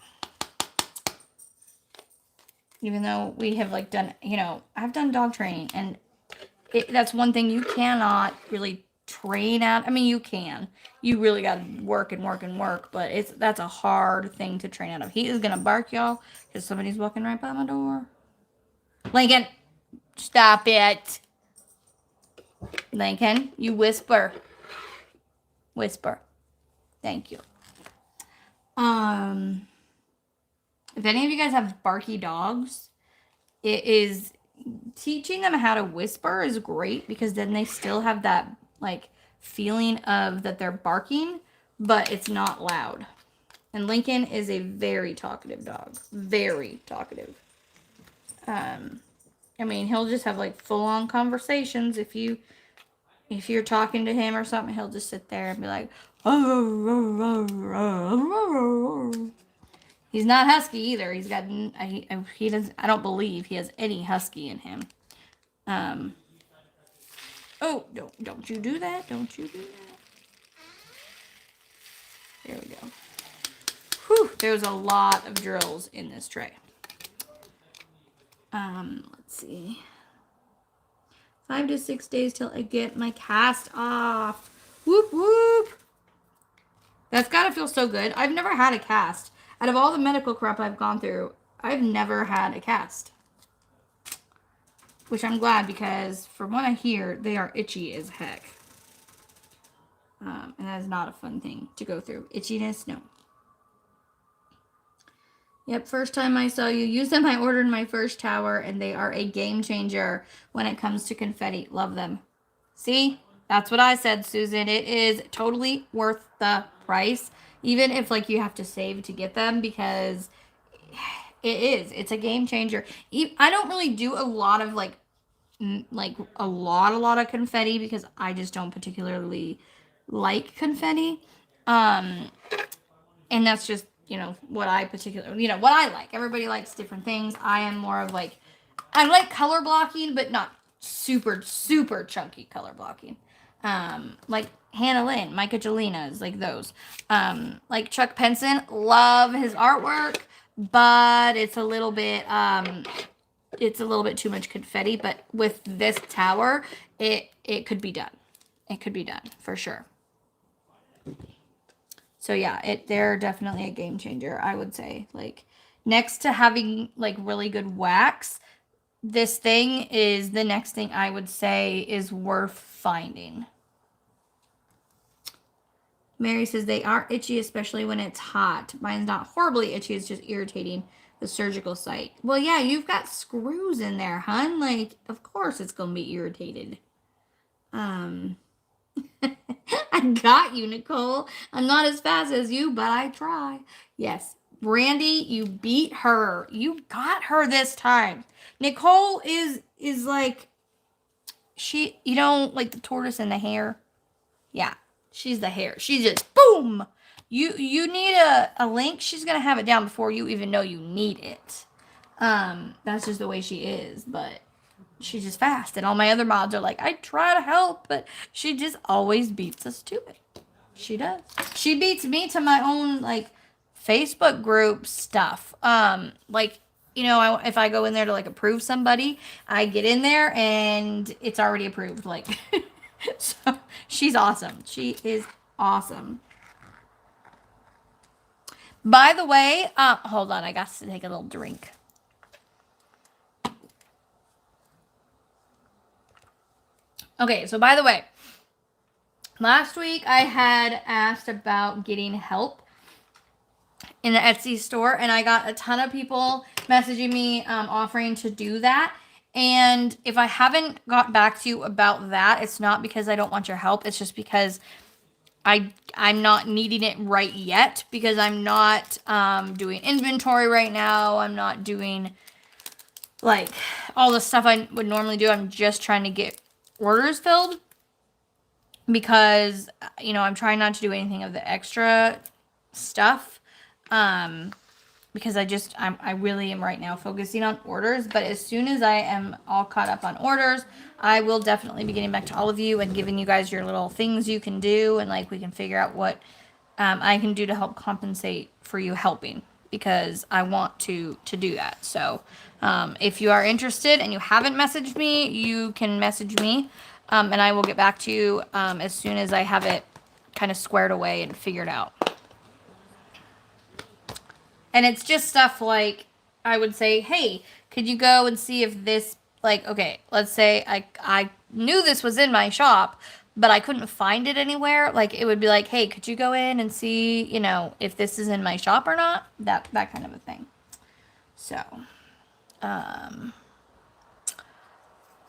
Even though we have like done, you know, I've done dog training, and that's one thing you cannot really train out. I mean, you can. You really got to work and work and work, but that's a hard thing to train out of. He is going to bark, y'all, because somebody's walking right by my door. Lincoln, Stop it. Lincoln, you whisper. Whisper. Thank you. If any of you guys have barky dogs, it is teaching them how to whisper is great because then they still have that like feeling of that they're barking, but it's not loud. And Lincoln is a very talkative dog. Very talkative. I mean, he'll just have like full-on conversations. If you're talking to him or something, he'll just sit there and be like, he's not husky either. He's got he doesn't. I don't believe he has any husky in him. Oh, don't you do that? Don't you do that? There we go. Whew, there's a lot of drills in this tray. Let's see. 5 to 6 days till I get my cast off. Whoop, whoop. That's gotta feel so good. I've never had a cast. Out of all the medical crap I've gone through, I've never had a cast. Which I'm glad because from what I hear, they are itchy as heck. And that is not a fun thing to go through. Itchiness, no. Yep, first time I saw you use them, I ordered my first tower, and they are a game changer when it comes to confetti. Love them. See? That's what I said, Susan. It is totally worth the price, even if, like, you have to save to get them, because it is. It's a game changer. I don't really do a lot of, like a lot of confetti because I just don't particularly like confetti. And that's just, what I what I like. Everybody likes different things. I am more of like, I like color blocking, but not super, super chunky color blocking. Like Hannah Lynn, Micah Jelena's, like those. Like Chuck Penson, love his artwork, but it's a little bit too much confetti. But with this tower, it could be done. It could be done for sure. So yeah, they're definitely a game changer, I would say. Like, next to having like really good wax, this thing is the next thing I would say is worth finding. Mary says they are itchy, especially when it's hot. Mine's not horribly itchy, it's just irritating the surgical site. Well, yeah, you've got screws in there, hun. Like, of course it's gonna be irritated. I got you, Nicole. I'm not as fast as you, but I try. Yes. Brandy, you beat her. You got her this time. Nicole is like, like the tortoise and the hare? Yeah, she's the hare. She's just, boom. You need a link. She's going to have it down before you even know you need it. That's just the way she is, but she's just fast. And all my other mods are like, I try to help, but she just always beats us to it. She does. She beats me to my own, like, Facebook group stuff. Like, if I go in there to, like, approve somebody, I get in there and it's already approved. Like, so she's awesome. She is awesome. By the way, hold on. I got to take a little drink. Okay, so by the way, last week I had asked about getting help in the Etsy store, and I got a ton of people messaging me offering to do that. And if I haven't got back to you about that, it's not because I don't want your help. It's just because I'm not needing it right yet, because I'm not doing inventory right now. I'm not doing like all the stuff I would normally do. I'm just trying to get orders filled because, I'm trying not to do anything of the extra stuff. Because I really am right now focusing on orders. But as soon as I am all caught up on orders, I will definitely be getting back to all of you and giving you guys your little things you can do. And like, we can figure out what I can do to help compensate for you helping, because I want to do that. So if you are interested and you haven't messaged me, you can message me. And I will get back to you as soon as I have it kind of squared away and figured out. And it's just stuff like, I would say, hey, could you go and see if this like, okay, let's say I knew this was in my shop, but I couldn't find it anywhere. Like, it would be like, hey, could you go in and see, you know, if this is in my shop or not? That kind of a thing. So, um,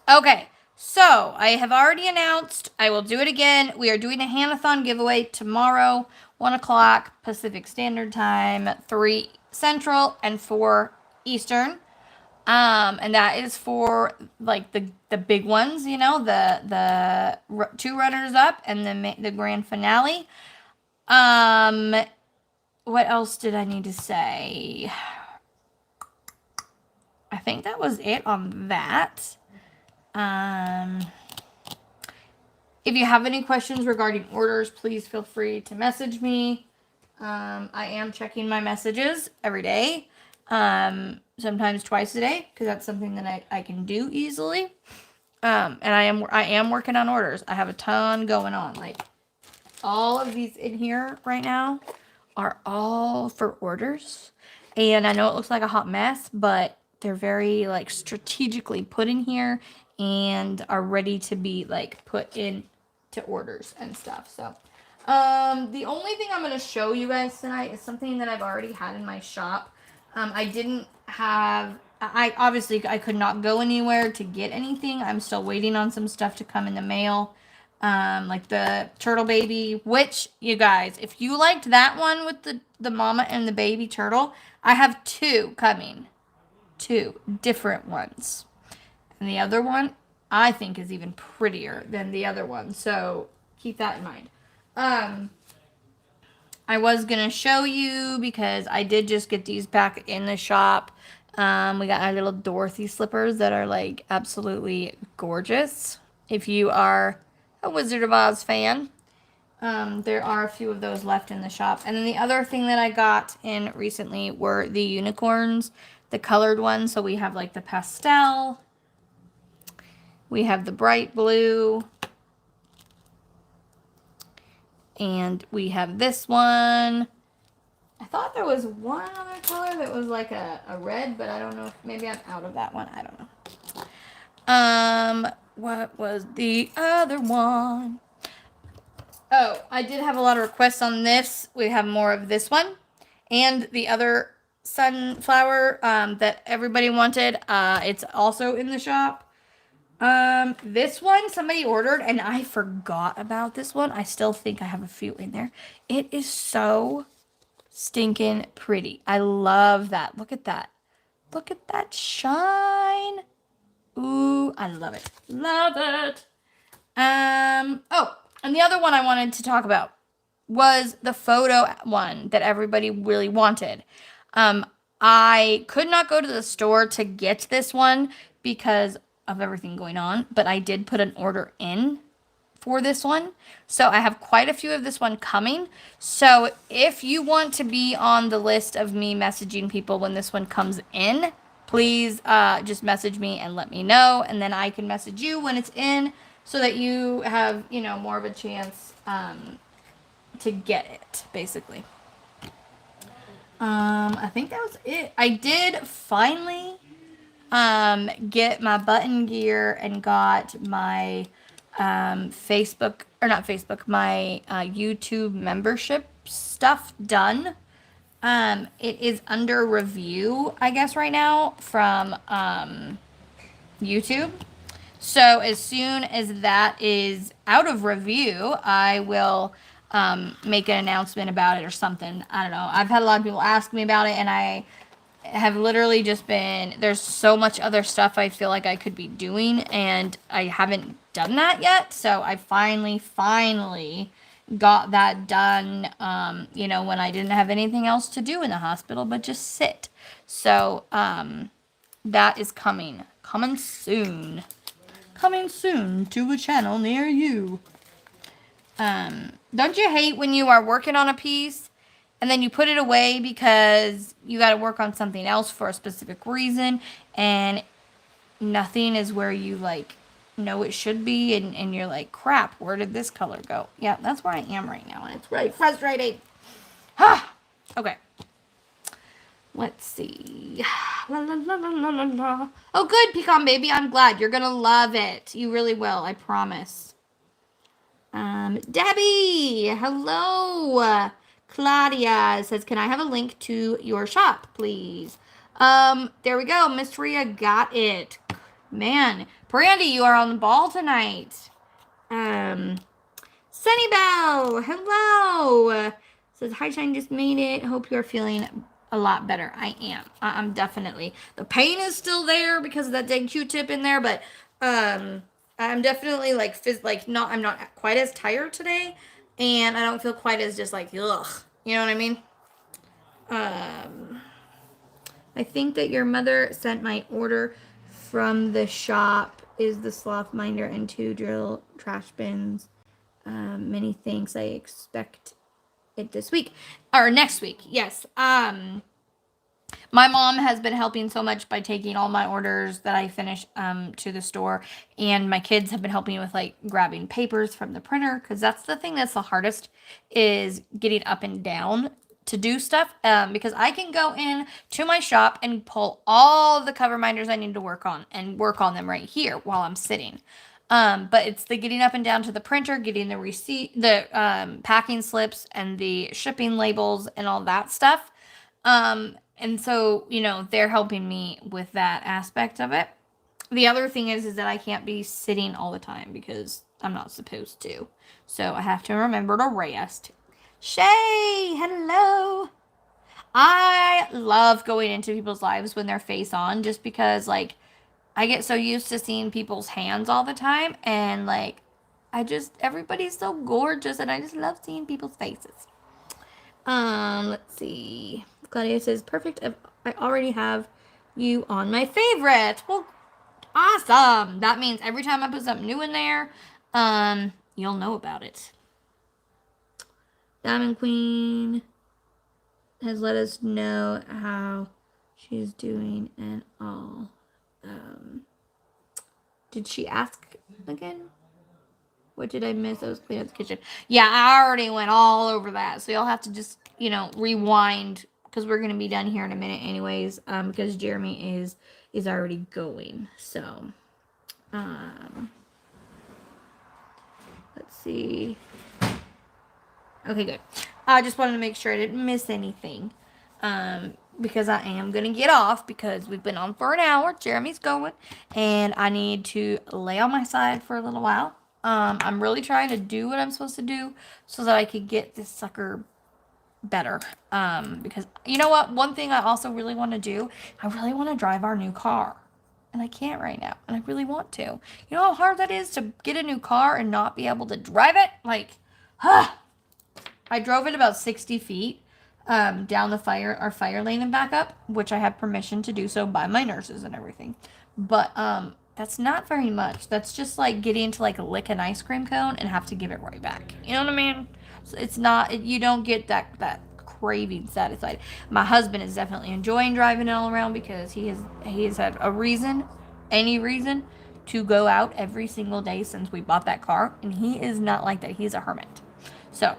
okay. So, I have already announced, I will do it again. We are doing a Hanathon giveaway tomorrow, 1 o'clock Pacific Standard Time, 3 Central, and 4 Eastern. And that is for like the big ones, you know, the two runners up and the grand finale. Um, what else did I need to say? I think that was it on that. If you have any questions regarding orders, please feel free to message me. I am checking my messages every day. Sometimes twice a day, because that's something that I can do easily. And I am working on orders. I have a ton going on. Like, all of these in here right now are all for orders. And I know it looks like a hot mess, but they're very like strategically put in here and are ready to be like put in to orders and stuff. So, the only thing I'm going to show you guys tonight is something that I've already had in my shop. I didn't have, I obviously I could not go anywhere to get anything. I'm still waiting on some stuff to come in the mail. Like the turtle baby, which, you guys, if you liked that one with the mama and the baby turtle, I have 2 coming. 2 different ones. And the other one, I think, is even prettier than the other one. So keep that in mind. I was going to show you because I did just get these back in the shop. We got our little Dorothy slippers that are like absolutely gorgeous. If you are a Wizard of Oz fan, there are a few of those left in the shop. And then the other thing that I got in recently were the unicorns, the colored ones. So we have like the pastel, we have the bright blue, and we have this one. I thought there was one other color that was like a red, but I don't know if maybe I'm out of that one. I don't know. What was the other one? Oh, I did have a lot of requests on this. We have more of this one and the other sunflower that everybody wanted. It's also in the shop. This one somebody ordered and I forgot about this one. I still think I have a few in there. It is so stinking pretty. I love that. Look at that. Look at that shine. Ooh, I love it. Love it. Oh, and the other one I wanted to talk about was the photo one that everybody really wanted. I could not go to the store to get this one because of everything going on, but I did put an order in for this one. So I have quite a few of this one coming. So if you want to be on the list of me messaging people when this one comes in, please just message me and let me know. And then I can message you when it's in so that you have, you know, more of a chance to get it, basically. I think that was it. I did finally get my button gear and got my Facebook, or not Facebook, my YouTube membership stuff done. It is under review, I guess, right now from YouTube. So as soon as that is out of review, I will make an announcement about it or something. I don't know. I've had a lot of people ask me about it, and I have literally just been, there's so much other stuff I feel like I could be doing, and I haven't done that yet. So I finally got that done, you know, when I didn't have anything else to do in the hospital but just sit. So that is coming soon. Coming soon to a channel near you. Don't you hate when you are working on a piece and then you put it away because you got to work on something else for a specific reason and nothing is where you like know it should be, and you're like, crap, where did this color go? Yeah, that's where I am right now, and it's really frustrating. Okay. Let's see. La, la, la, la, la, la, la. Oh, good, Pecan Baby. I'm glad. You're going to love it. You really will. I promise. Debbie. Hello. Claudia says, can I have a link to your shop, please? There we go. Miss Ria got it. Man. Brandy, you are on the ball tonight. Sunny Bell, hello. Says, hi, Shine, just made it. Hope you're feeling a lot better. I am. I'm definitely. The pain is still there because of that dang Q-tip in there, but I'm definitely like, I'm not quite as tired today, and I don't feel quite as just like, ugh. You know what I mean? I think that your mother sent my order from the shop is the sloth minder and 2 drill trash bins. Many thanks. I expect it this week or next week. Yes. My mom has been helping so much by taking all my orders that I finish to the store, and my kids have been helping with like grabbing papers from the printer, because that's the thing that's the hardest, is getting up and down to do stuff, because I can go in to my shop and pull all the cover minders I need to work on and work on them right here while I'm sitting. But it's the getting up and down to the printer, getting the receipt, the packing slips, and the shipping labels, and all that stuff. And so, they're helping me with that aspect of it. The other thing is that I can't be sitting all the time because I'm not supposed to. So I have to remember to rest. Shay, hello. I love going into people's lives when they're face on, just because, like, I get so used to seeing people's hands all the time, and, like, everybody's so gorgeous, and I just love seeing people's faces. Let's see. Claudia says, perfect. I already have you on my favorite. Well, awesome. That means every time I put something new in there, you'll know about it. Diamond Queen has let us know how she's doing and all. Did she ask again? What did I miss? I was cleaning up the kitchen. Yeah, I already went all over that. So you'll have to just, rewind, because we're going to be done here in a minute anyways, because Jeremy is already going. So, let's see. Okay, good. I just wanted to make sure I didn't miss anything, because I am going to get off, because we've been on for an hour. Jeremy's going, and I need to lay on my side for a little while. I'm really trying to do what I'm supposed to do so that I could get this sucker better. Because you know what? One thing I also really want to do, I really want to drive our new car. And I can't right now. And I really want to. You know how hard that is to get a new car and not be able to drive it? Like, I drove it about 60 feet down our fire lane and back up, which I have permission to do so by my nurses and everything. But that's not very much. That's just like getting to like lick an ice cream cone and have to give it right back. You know what I mean? So it's not, you don't get that craving satisfied. My husband is definitely enjoying driving it all around, because he has had any reason to go out every single day since we bought that car, and he is not like that. He's a hermit. So,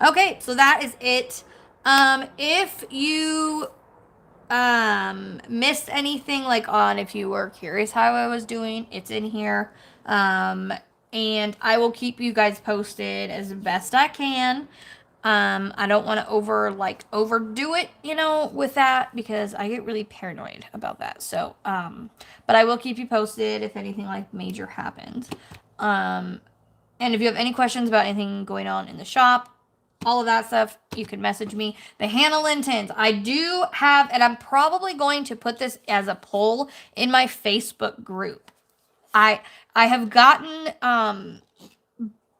okay, so that is it. If you missed anything, like on if you were curious how I was doing, it's in here. And I will keep you guys posted as best I can. I don't want to overdo it, with that, because I get really paranoid about that. So, but I will keep you posted if anything like major happens. And if you have any questions about anything going on in the shop, all of that stuff, you can message me. The Hannah Lintons, I do have, and I'm probably going to put this as a poll in my Facebook group. I have gotten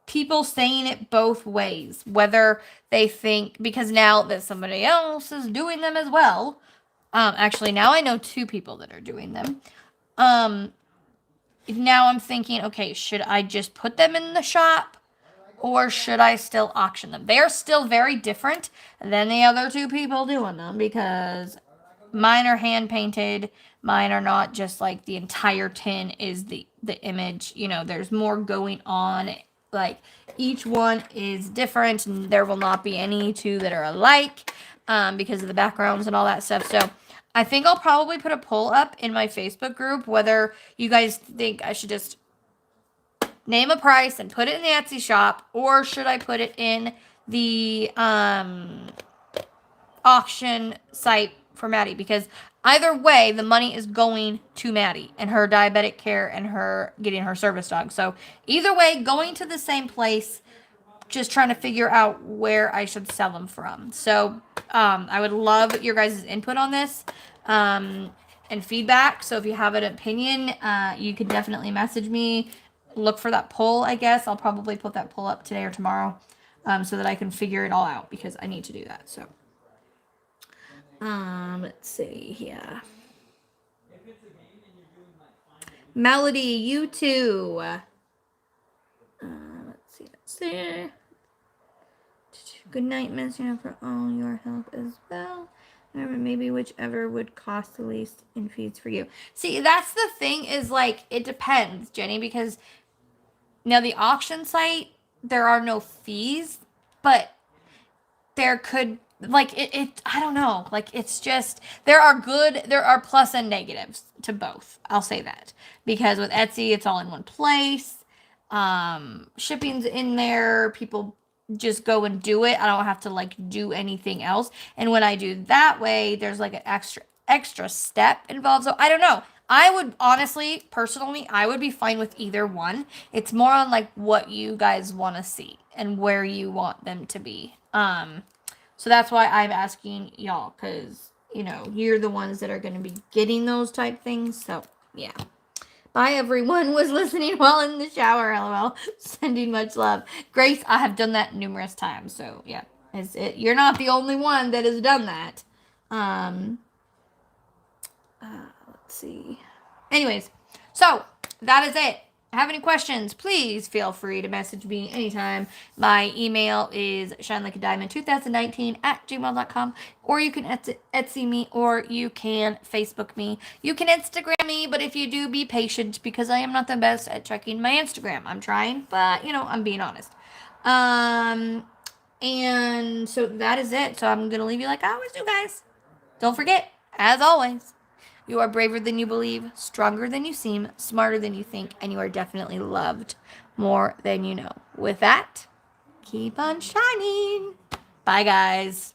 people saying it both ways, whether they think, because now that somebody else is doing them as well, actually now I know 2 people that are doing them. Now I'm thinking, okay, should I just put them in the shop, or should I still auction them? They're still very different than the other 2 people doing them, because mine are hand painted. Mine are not just like the entire tin is the image. There's more going on. Like, Each one is different, and there will not be any two that are alike because of the backgrounds and all that stuff. So I think I'll probably put a poll up in my Facebook group whether you guys think I should just name a price and put it in the Etsy shop, or should I put it in the auction site for Maddie, because either way, the money is going to Maddie and her diabetic care and her getting her service dog. So either way, going to the same place, just trying to figure out where I should sell them from. So I would love your guys' input on this and feedback. So if you have an opinion, you could definitely message me. Look for that poll, I guess. I'll probably put that poll up today or tomorrow so that I can figure it all out, because I need to do that. So let's see here. Melody, you too. Let's see. Good night, Miss, for all your help as well. Remember, maybe whichever would cost the least in fees for you. See, that's the thing, is like, it depends, Jenny, because now the auction site, there are no fees, but there could, like, it I don't know, like, it's just, there are plus and negatives to both. I'll say that, because with Etsy, it's all in one place. Shipping's in there. People just go and do it. I don't have to like do anything else. And when I do that way, there's like an extra step involved. So I don't know. I would honestly, personally, I would be fine with either one. It's more on like what you guys want to see and where you want them to be. So that's why I'm asking y'all, because you're the ones that are going to be getting those type things. So yeah. Bye, everyone. Was listening while in the shower, lol. Sending much love. Grace, I have done that numerous times. So, yeah. You're not the only one that has done that. Let's see. Anyways, so that is it. Have any questions, please feel free to message me anytime. My email is shinelikeadiamond2019@gmail.com, or you can Etsy me, or you can Facebook me. You can Instagram me, but if you do, be patient, because I am not the best at checking my Instagram. I'm trying, but, I'm being honest. And so that is it. So I'm going to leave you like I always do, guys. Don't forget, as always, you are braver than you believe, stronger than you seem, smarter than you think, and you are definitely loved more than you know. With that, keep on shining. Bye, guys.